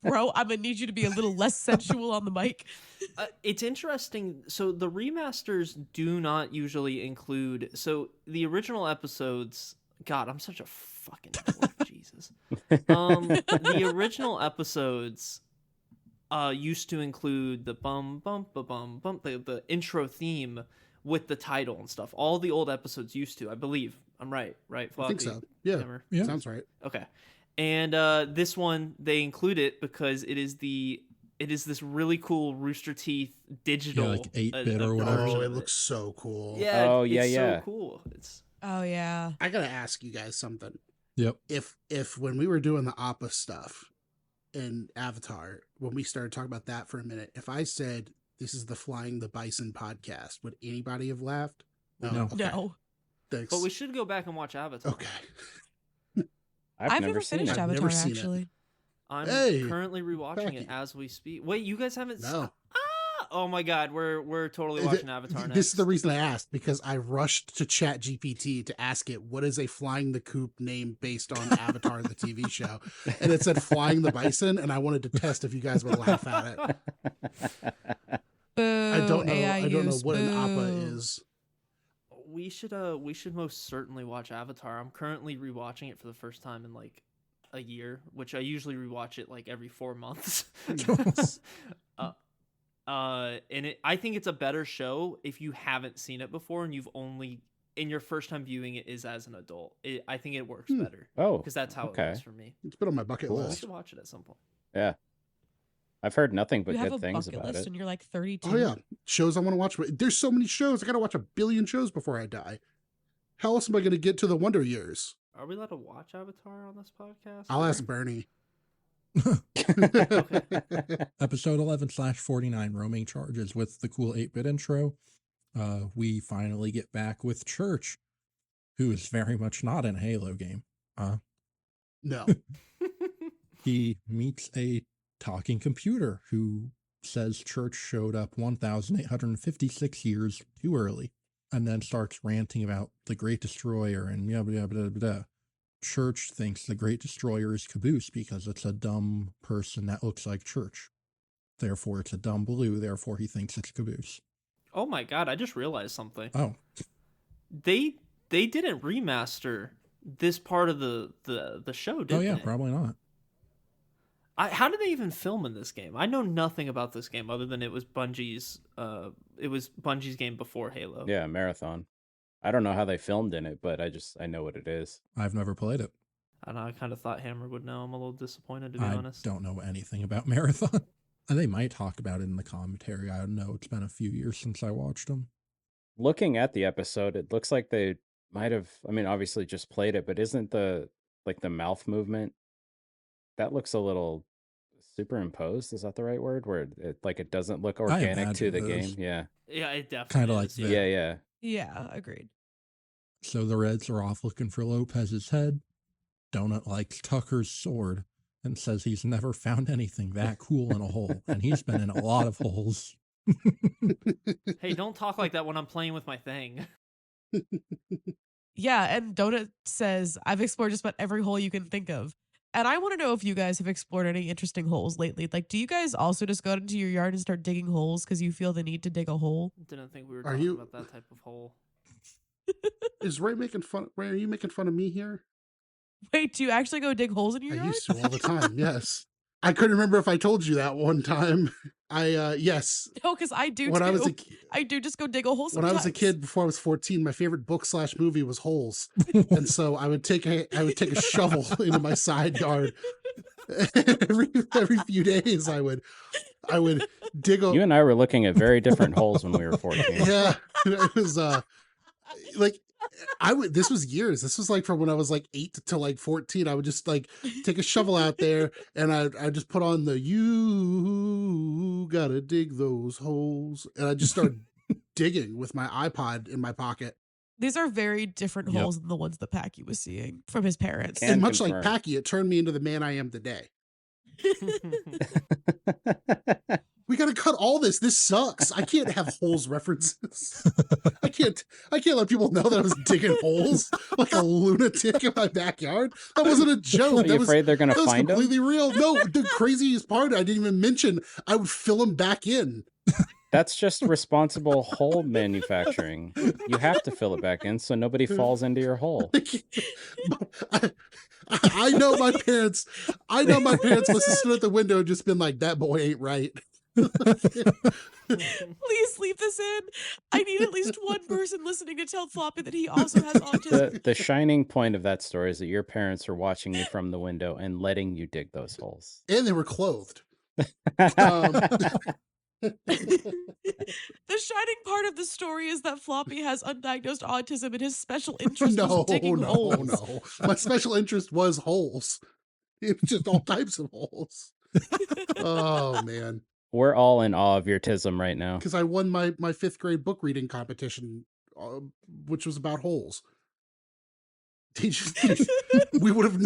Bro, I'm gonna need you to be a little less sensual on the mic. It's interesting. So the remasters do not usually include. So the original episodes. God, I'm such a fucking dork, Jesus. The original episodes used to include the bum bum ba bum bum the intro theme with the title and stuff. All the old episodes used to, I believe. I'm right, right? I think Floppy? so. Yeah. Hammer? Yeah. Sounds right. Okay. And this one they include it because it is this really cool Rooster Teeth digital, like 8-bit or whatever. Oh, version it of looks so cool. Yeah. Oh, it's yeah. so cool. It's Oh yeah. I gotta ask you guys something. Yep. If when we were doing the Appa stuff in Avatar, when we started talking about that for a minute, if I said this is the Flying the Bison podcast, would anybody have laughed? No. Okay. No. Thanks. But we should go back and watch Avatar. Okay. I've never seen finished it. I've Avatar never seen it. actually. I'm Hey, currently rewatching thank it you. as we speak. Wait, you guys haven't? No. Oh my God, we're totally watching Avatar next. This is the reason I asked, because I rushed to Chat GPT to ask it what is a Flying the Coop name based on Avatar the TV show, and it said Flying the Bison, and I wanted to test if you guys would laugh at it. Boo. I don't know. AI I don't know use. what an Appa Boo. is. We should most certainly watch Avatar. I'm currently rewatching it for the first time in like a year, which I usually rewatch it like every 4 months. I think it's a better show if you haven't seen it before and you've only in your first time viewing it is as an adult. I think it works better Oh, because that's how okay. it was for me. It's been on my bucket Cool. We list. should watch it at some point. Yeah. I've heard nothing but You have good a things bucket about list it. and you're like 32. Oh yeah, shows I want to watch. There's so many shows. I gotta watch 1 billion shows before I die. How else am I gonna get to the Wonder Years? Are we allowed to watch Avatar on this podcast? I'll or- ask Bernie. Episode 11/49 roaming charges with the cool 8-bit intro. We finally get back with Church, who is very much not in a Halo game. No. He meets a talking computer who says Church showed up 1,856 years too early, and then starts ranting about the Great Destroyer and yabba yabba yabba yabba. Church thinks the Great Destroyer is Caboose because it's a dumb person that looks like Church. Therefore, it's a dumb blue. Therefore, he thinks it's Caboose. Oh my God! I just realized something. Oh, They didn't remaster this part of the show, did oh yeah, they? probably not. How did they even film in this game? I know nothing about this game other than it was Bungie's game before Halo. Yeah, Marathon. I don't know how they filmed in it, but I know what it is. I've never played it. I know. I kind of thought Hammer would know. I'm a little disappointed, to be I honest. don't know anything about Marathon. And they might talk about it in the commentary. I don't know. It's been a few years since I watched them. Looking at the episode, it looks like they might have, obviously just played it, but isn't the mouth movement, that looks a little superimposed? Is that the right word? Where it doesn't look organic to the imagine it game. is. Yeah. Yeah, it definitely Kinda like is. the- Yeah, yeah. Yeah, agreed. So the Reds are off looking for Lopez's head. Donut likes Tucker's sword and says he's never found anything that cool in a hole. And he's been in a lot of holes. Hey, don't talk like that when I'm playing with my thing. Yeah, and Donut says, I've explored just about every hole you can think of. And I want to know if you guys have explored any interesting holes lately. Like, do you guys also just go into your yard and start digging holes because you feel the need to dig a hole? Didn't think we were Are talking you- about that type of hole. Is Ray making fun? Ray, are you making fun of me here? Wait, do you actually go dig holes in your I yard? used to all the time. Yes. I couldn't remember if I told you that one time. Yes. No, because I do When too. I was a I do just go dig a hole when sometimes. I was a kid, before I was 14, my favorite book / movie was Holes, and so I would take a shovel into my side yard. every few days, I would dig a You and I were looking at very different holes when we were 14. yeah. It was like this was years. This was like from when I was like 8 to like 14. I would just like take a shovel out there and I just put on the "You gotta dig those holes," and I just started digging with my iPod in my pocket. These are very different Yep. holes than the ones that Packy was seeing from his parents. Can And much like confirm. Packy, it turned me into the man I am today. We gotta cut all this. This sucks. I can't have holes references. I can't let people know that I was digging holes like a lunatic in my backyard. That wasn't a joke. Are you afraid they're gonna that was find them? completely real. No, the craziest part I didn't even mention, I would fill them back in. That's just responsible hole manufacturing. You have to fill it back in so nobody falls into your hole. I know my parents. I know my parents must have stood at the window and just been like, "That boy ain't right." Please leave this in. I need at least one person listening to tell Floppy that he also has autism. The shining point of that story is that your parents are watching you from the window and letting you dig those holes. And they were clothed. The shining part of the story is that Floppy has undiagnosed autism and his special interest was digging holes. No. My special interest was holes. It was just all types of holes. Oh man. We're all in awe of your tism right now. Because I won my 5th grade book reading competition, which was about holes. We would have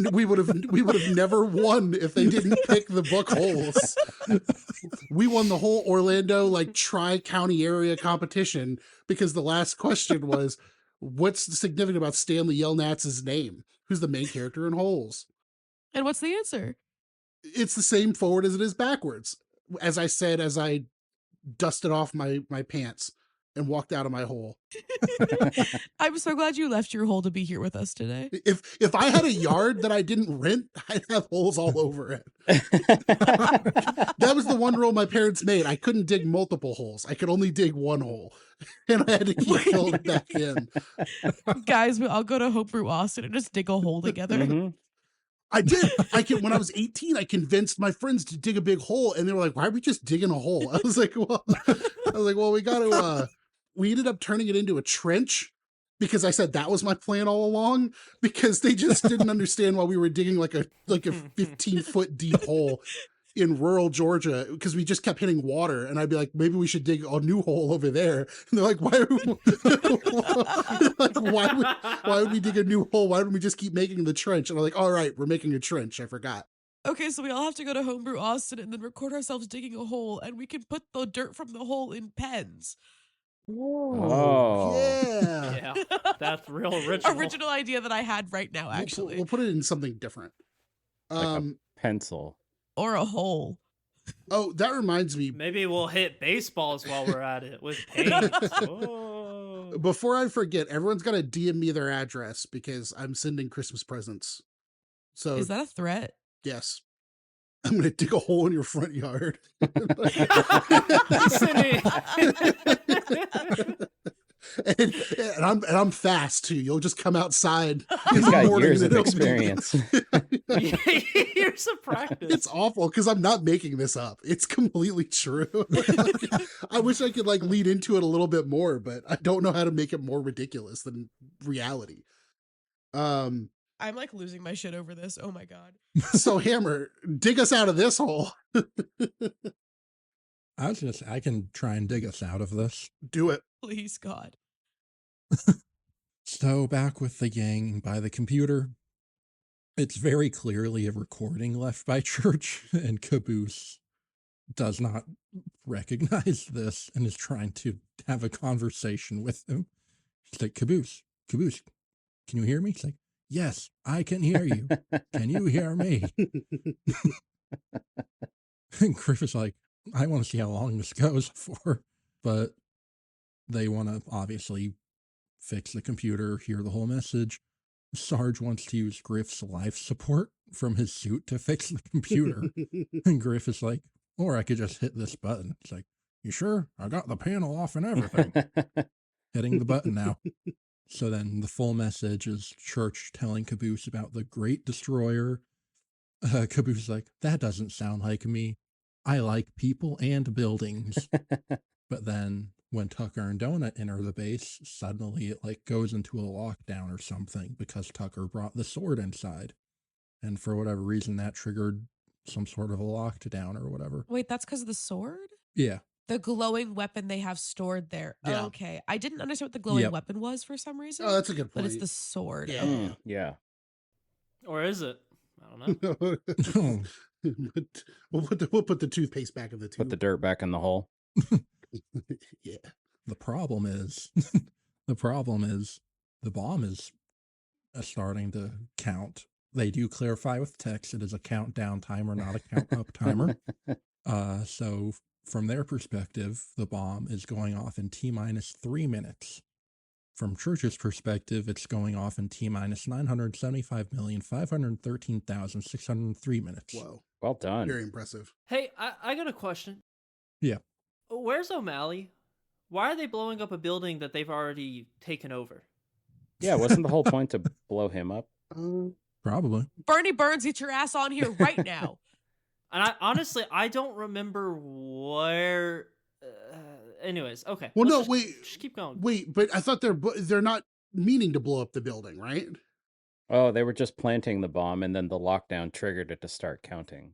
never won if they didn't pick the book holes. We won the whole Orlando tri-county area competition because the last question was, what's significant about Stanley Yelnatz's name? Who's the main character in Holes? And what's the answer? It's the same forward as it is backwards. As I said, as I dusted off my pants and walked out of my hole. I'm so glad you left your hole to be here with us today. If I had a yard that I didn't rent, I'd have holes all over it. That was the one rule my parents made. I couldn't dig multiple holes. I could only dig one hole. And I had to keep filling it back in. Guys, we all go to Homebrew Austin and just dig a hole together. Mm-hmm. I did. When I was 18, I convinced my friends to dig a big hole, and they were like, "Why are we just digging a hole?" I was like, "Well, we got to." We ended up turning it into a trench because I said that was my plan all along. Because they just didn't understand why we were digging like a 15-foot deep hole in rural Georgia, because we just kept hitting water, and I'd be like, maybe we should dig a new hole over there. And they're like, why would we dig a new hole? Why don't we just keep making the trench? And I'm like, all right, we're making a trench. I forgot. Okay, so we all have to go to Homebrew Austin and then record ourselves digging a hole, and we can put the dirt from the hole in pens. Oh. Yeah. Yeah, that's real original. Original idea that I had right now, actually. We'll put it in something different. Like a pencil. Or a hole. Oh, that reminds me. Maybe we'll hit baseballs while we're at it with paint. Oh. Before I forget, everyone's got to DM me their address because I'm sending Christmas presents. So Is that a threat? yes. I'm going to dig a hole in your front yard. and I'm fast too. You'll just come outside. He's got years of experience. Years of practice. It's awful because I'm not making this up. It's completely true. I wish I could lead into it a little bit more, but I don't know how to make it more ridiculous than reality. I'm losing my shit over this. Oh my God. So Hammer, dig us out of this hole. I can try and dig us out of this. Do it. Please, God. So back with the gang by the computer, it's very clearly a recording left by Church, and Caboose does not recognize this and is trying to have a conversation with him. He's like, Caboose, can you hear me? He's like, yes, I can hear you. Can you hear me? And Griff is like, I want to see how long this goes for. But they want to obviously fix the computer, hear the whole message. Sarge wants to use Griff's life support from his suit to fix the computer. And Griff is like, or I could just hit this button. It's like, you sure? I got the panel off and everything. Hitting the button now. So then the full message is Church telling Caboose about the Great Destroyer. Caboose is like, that doesn't sound like me. I like people and buildings. But then when Tucker and Donut enter the base, suddenly it goes into a lockdown or something because Tucker brought the sword inside. And for whatever reason, that triggered some sort of a lockdown or whatever. Wait, that's because of the sword? Yeah. The glowing weapon they have stored there. Yeah. Okay. I didn't understand what the glowing Yep. weapon was for some reason. Oh, that's a good But point. it's the sword. Yeah. Okay. Yeah. Or is it? I don't know. But we'll put the toothpaste back in the Put the tube. dirt back in the hole. Yeah. The problem is, the bomb is starting to count. They do clarify with text it is a countdown timer, not a count up timer. So from their perspective, the bomb is going off in T-3 minutes. From Church's perspective, it's going off in T-minus 975,513,603 minutes. Whoa. Well done. Very impressive. Hey, I got a question. Yeah. Where's O'Malley? Why are they blowing up a building that they've already taken over? Yeah, wasn't the whole point to blow him up? Probably. Bernie Burns, get your ass on here right now. And I honestly, I don't remember where. Anyways, okay. Well, let's no, just, wait. Just keep going. Wait, but I thought they're not meaning to blow up the building, right? Oh, they were just planting the bomb, and then the lockdown triggered it to start counting.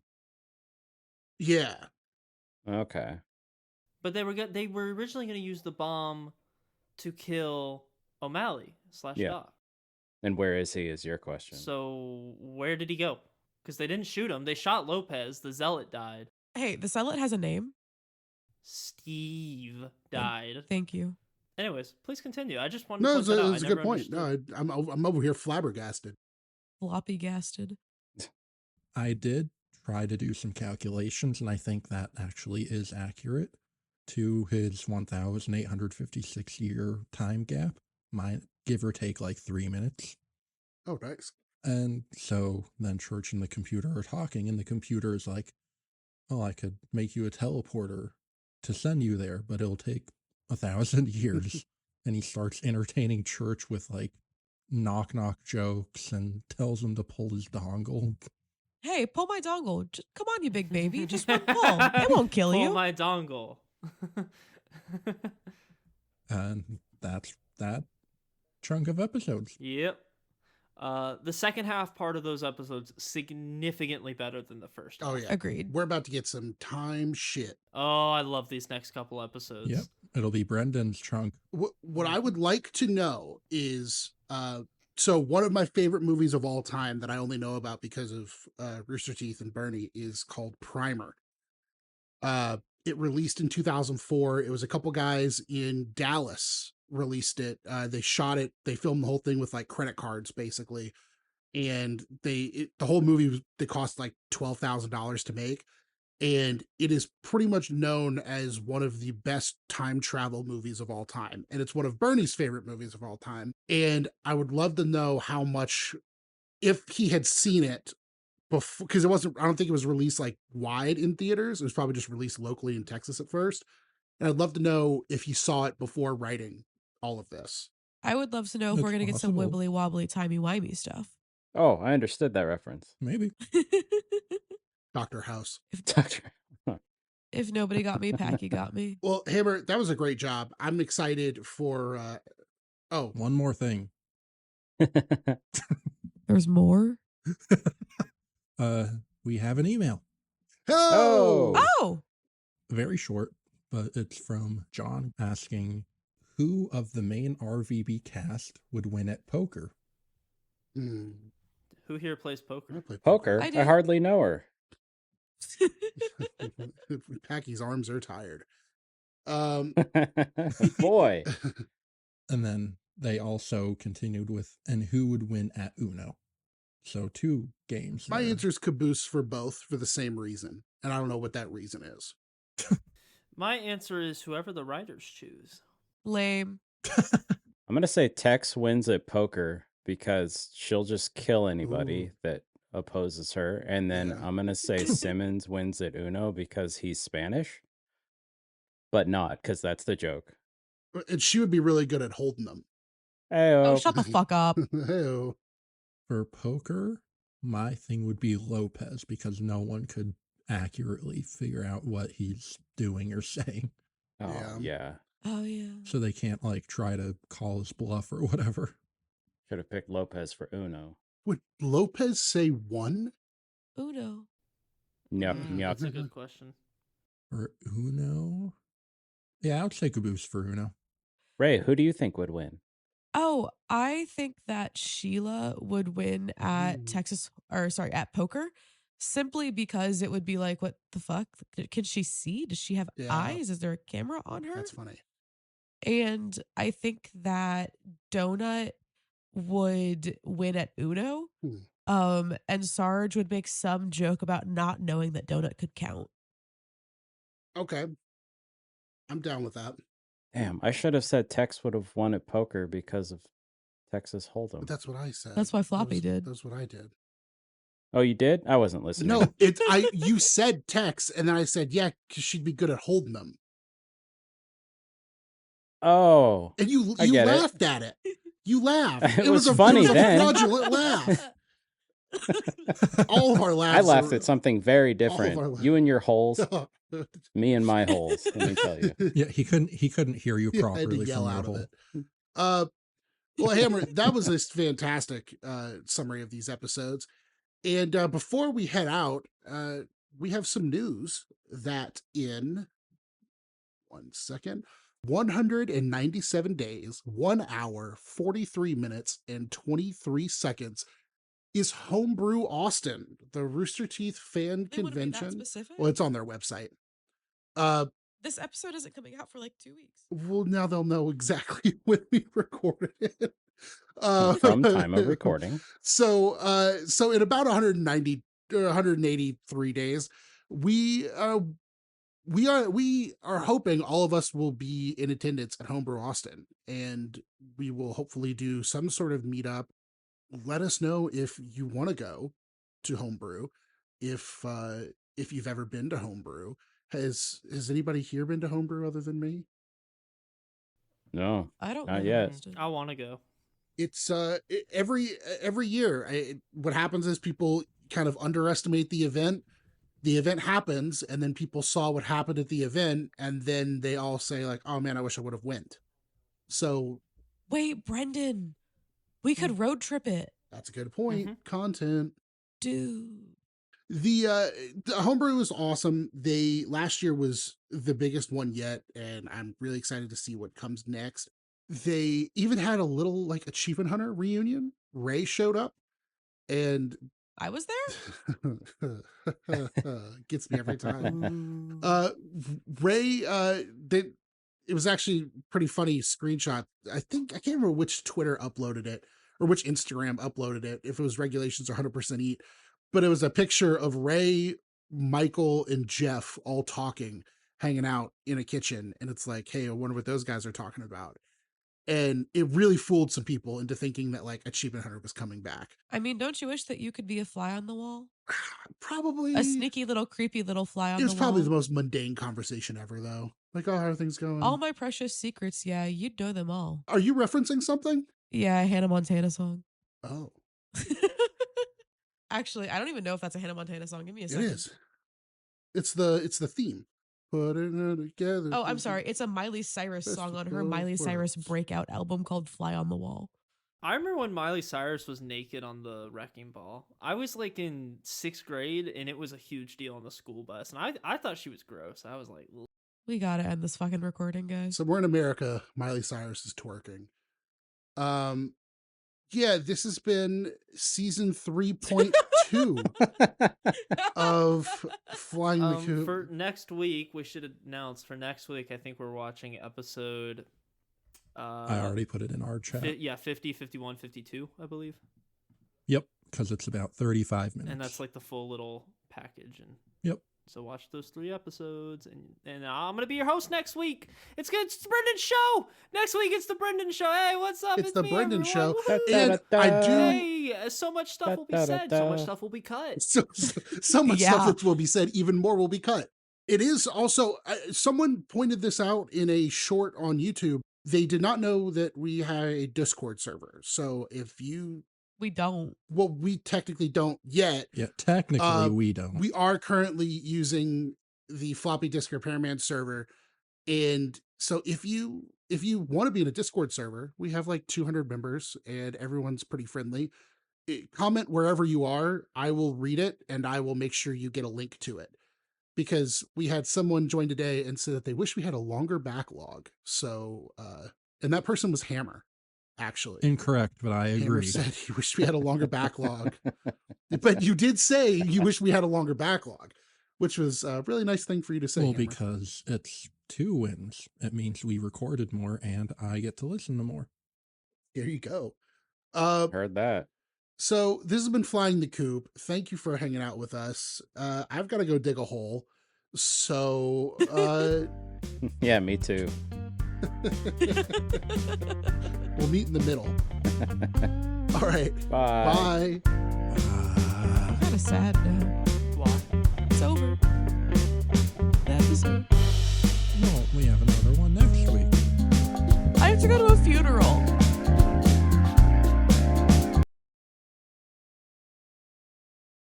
Yeah. Okay. But they were originally going to use the bomb to kill O'Malley / Yeah. Doc. And where is he is your question. So where did he go? Because they didn't shoot him. They shot Lopez. The zealot died. Hey, the zealot has a name. Steve died. Thank you. Anyways, please continue. I just wanted No, to it's point that out. a I good never point. understood. No, I'm over here flabbergasted. Floppy gasted. I did try to do some calculations, and I think that actually is accurate to his 1,856 year time gap. Give or take like 3 minutes. Oh, nice. And so then Church and the computer are talking, and the computer is like, oh, I could make you a teleporter to send you there, but it'll take 1,000 years. And he starts entertaining Church with like knock jokes and tells him to pull his dongle. Hey, pull my dongle. Just, come on, you big baby. Just one pull. It won't kill you. Pull my dongle. And that's that chunk of episodes. Yep. The second half part of those episodes significantly better than the first. Oh, half. yeah. Agreed. We're about to get some time shit. Oh, I love these next couple episodes. Yep. It'll be Brendan's chunk. What I would like to know is, so one of my favorite movies of all time that I only know about because of Rooster Teeth and Bernie is called Primer. It released in 2004. It was a couple guys in Dallas released it. They shot it. They filmed the whole thing with like credit cards, basically. And the whole movie they cost like $12,000 to make. And it is pretty much known as one of the best time travel movies of all time. And it's one of Bernie's favorite movies of all time. And I would love to know how much, if he had seen it before, because I don't think it was released like wide in theaters. It was probably just released locally in Texas at first. And I'd love to know if he saw it before writing all of this. I would love to know if That's we're going to get some possible. wibbly wobbly timey wimey stuff. Oh, I understood that reference. Maybe. Dr. House. Doctor. If nobody got me, Packy got me. Well, Hammer, that was a great job. I'm excited for, One more thing. There's more? We have an email. Oh. Oh! Very short, but it's from John asking, who of the main RVB cast would win at poker? Hmm. Who here plays poker? I play Poker? I I, do. hardly know her. Packy's arms are tired. Boy. And then they also continued with, and who would win at Uno? So 2 games. My there. answer is caboose for both for the same reason. And I don't know what that reason is. My answer is whoever the writers choose. Lame. I'm going to say Tex wins at poker because she'll just kill anybody that opposes her. And then Yeah. I'm going to say Simmons wins at Uno because he's Spanish. But not, because that's the joke. And she would be really good at holding them. Oh, Ayo. shut the fuck up. Hey-o. For poker, my thing would be Lopez because no one could accurately figure out what he's doing or saying. Oh, Yeah. yeah. Oh, yeah. So they can't like try to call his bluff or whatever. Should have picked Lopez for Uno. Would Lopez say one? Uno. Yep, yep. That's a good question. For Uno, Yeah, I would say Caboose for Uno. Ray, who do you think would win? Oh, I think that Sheila would win at at poker, simply because it would be like, what the fuck? Can she see? Does she have Yeah, eyes? Is there a camera on her? that's funny. And I think that Donut would win at Uno. And Sarge would make some joke about not knowing that Donut could count. Okay. I'm down with that. Damn, I should have said Tex would have won at poker because of Texas Hold'em. But that's what I said. That's why Floppy did. That's what I did. Oh, you did? I wasn't listening. No, you said Tex, and then I said, yeah, because she'd be good at holding them. Oh. And you get laughed at it. You laughed. It was funny then. Fraudulent laugh. All of our laughs. I laughed at something very different. You and your holes, me and my holes. Let me tell you. Yeah, he couldn't hear you I had to properly yell from your out of hole. it. Well, Hammer, that was a fantastic summary of these episodes. And before we head out, we have some news that in 197 days, 1 hour, 43 minutes, and 23 seconds is Homebrew Austin, the Rooster Teeth fan convention. Well, it's on their website. This episode isn't coming out for like 2 weeks. Well, now they'll know exactly when we recorded it. From time of recording. So in about 183 days, we are hoping all of us will be in attendance at Homebrew Austin, and we will hopefully do some sort of meetup. Let us know if you want to go to Homebrew, if you've ever been to Homebrew. Has anybody here been to Homebrew other than me? No, I don't. Not yet. I want to go. It's every year. What happens is people kind of underestimate the event. The event happens, and then people saw what happened at the event, and then they all say like, "Oh man, I wish I would have went." So, wait, Brendan, we could road trip it. That's a good point. Mm-hmm. Content, dude. The Homebrew was awesome. Last year was the biggest one yet, and I'm really excited to see what comes next. They even had a little like Achievement Hunter reunion. Ray showed up, and I was there. Gets me every time. Ray, it was actually pretty funny screenshot. I can't remember which Twitter uploaded it or which Instagram uploaded it. If it was Regulations or 100% Eat, but it was a picture of Ray, Michael, and Jeff all talking, hanging out in a kitchen, and it's like, hey, I wonder what those guys are talking about. And it really fooled some people into thinking that like Achievement Hunter was coming back. I mean, don't you wish that you could be a fly on the wall? Probably a sneaky little creepy little fly on the wall. It was probably the most mundane conversation ever, though. Like, oh, how are things going? All my precious secrets, yeah, you'd know them all. Are you referencing something? Yeah, a Hannah Montana song. Oh. Actually, I don't even know if that's a Hannah Montana song. Give me a second. It is. It's the theme. Putting it together. Oh, I'm sorry. It's a Miley Cyrus song on her Miley Cyrus breakout album called Fly on the Wall. I remember when Miley Cyrus was naked on the wrecking ball. I was like in 6th grade, and it was a huge deal on the school bus. And I thought she was gross. I was like, ugh. We gotta end this fucking recording, guys. Somewhere in America, Miley Cyrus is twerking. Yeah, this has been season 3.2 of Flying the Coop. For next week, we should announce for next week, I think we're watching episode... I already put it in our chat. 50, 51, 52, I believe. Yep, because it's about 35 minutes. And that's like the full little package. And yep. So watch those 3 episodes, and I'm gonna be your host next week. It's good. It's the Brendan Show. Next week it's the Brendan Show. Hey, what's up? It's the me, Brendan everyone. Show. And I do. Hey, so much stuff will be said. So much stuff will be cut. So much stuff will be said. Even more will be cut. It is also. Someone pointed this out in a short on YouTube. They did not know that we had a Discord server. So if you. We don't. Well, we technically don't yet. Yeah, technically we don't. We are currently using the floppy disk repairman server. And so if you want to be in a Discord server, we have like 200 members and everyone's pretty friendly. Comment wherever you are. I will read it and I will make sure you get a link to it. because we had someone join today and said that they wish we had a longer backlog. So, and that person was Hammer, actually. Incorrect, but I Hammer agree. said he wished we had a longer backlog. But you did say you wish we had a longer backlog, which was a really nice thing for you to say. Well, Hammer. because it's 2 wins. It means we recorded more and I get to listen to more. There you go. Heard that. So this has been Flying the Coop. Thank you for hanging out with us. I've got to go dig a hole. So, Yeah, me too. we'll meet in the middle. All right. Bye. Bye. I'm kind of sad now. Why? It's over. The episode. Well, we have another one next week. I have to go to a funeral.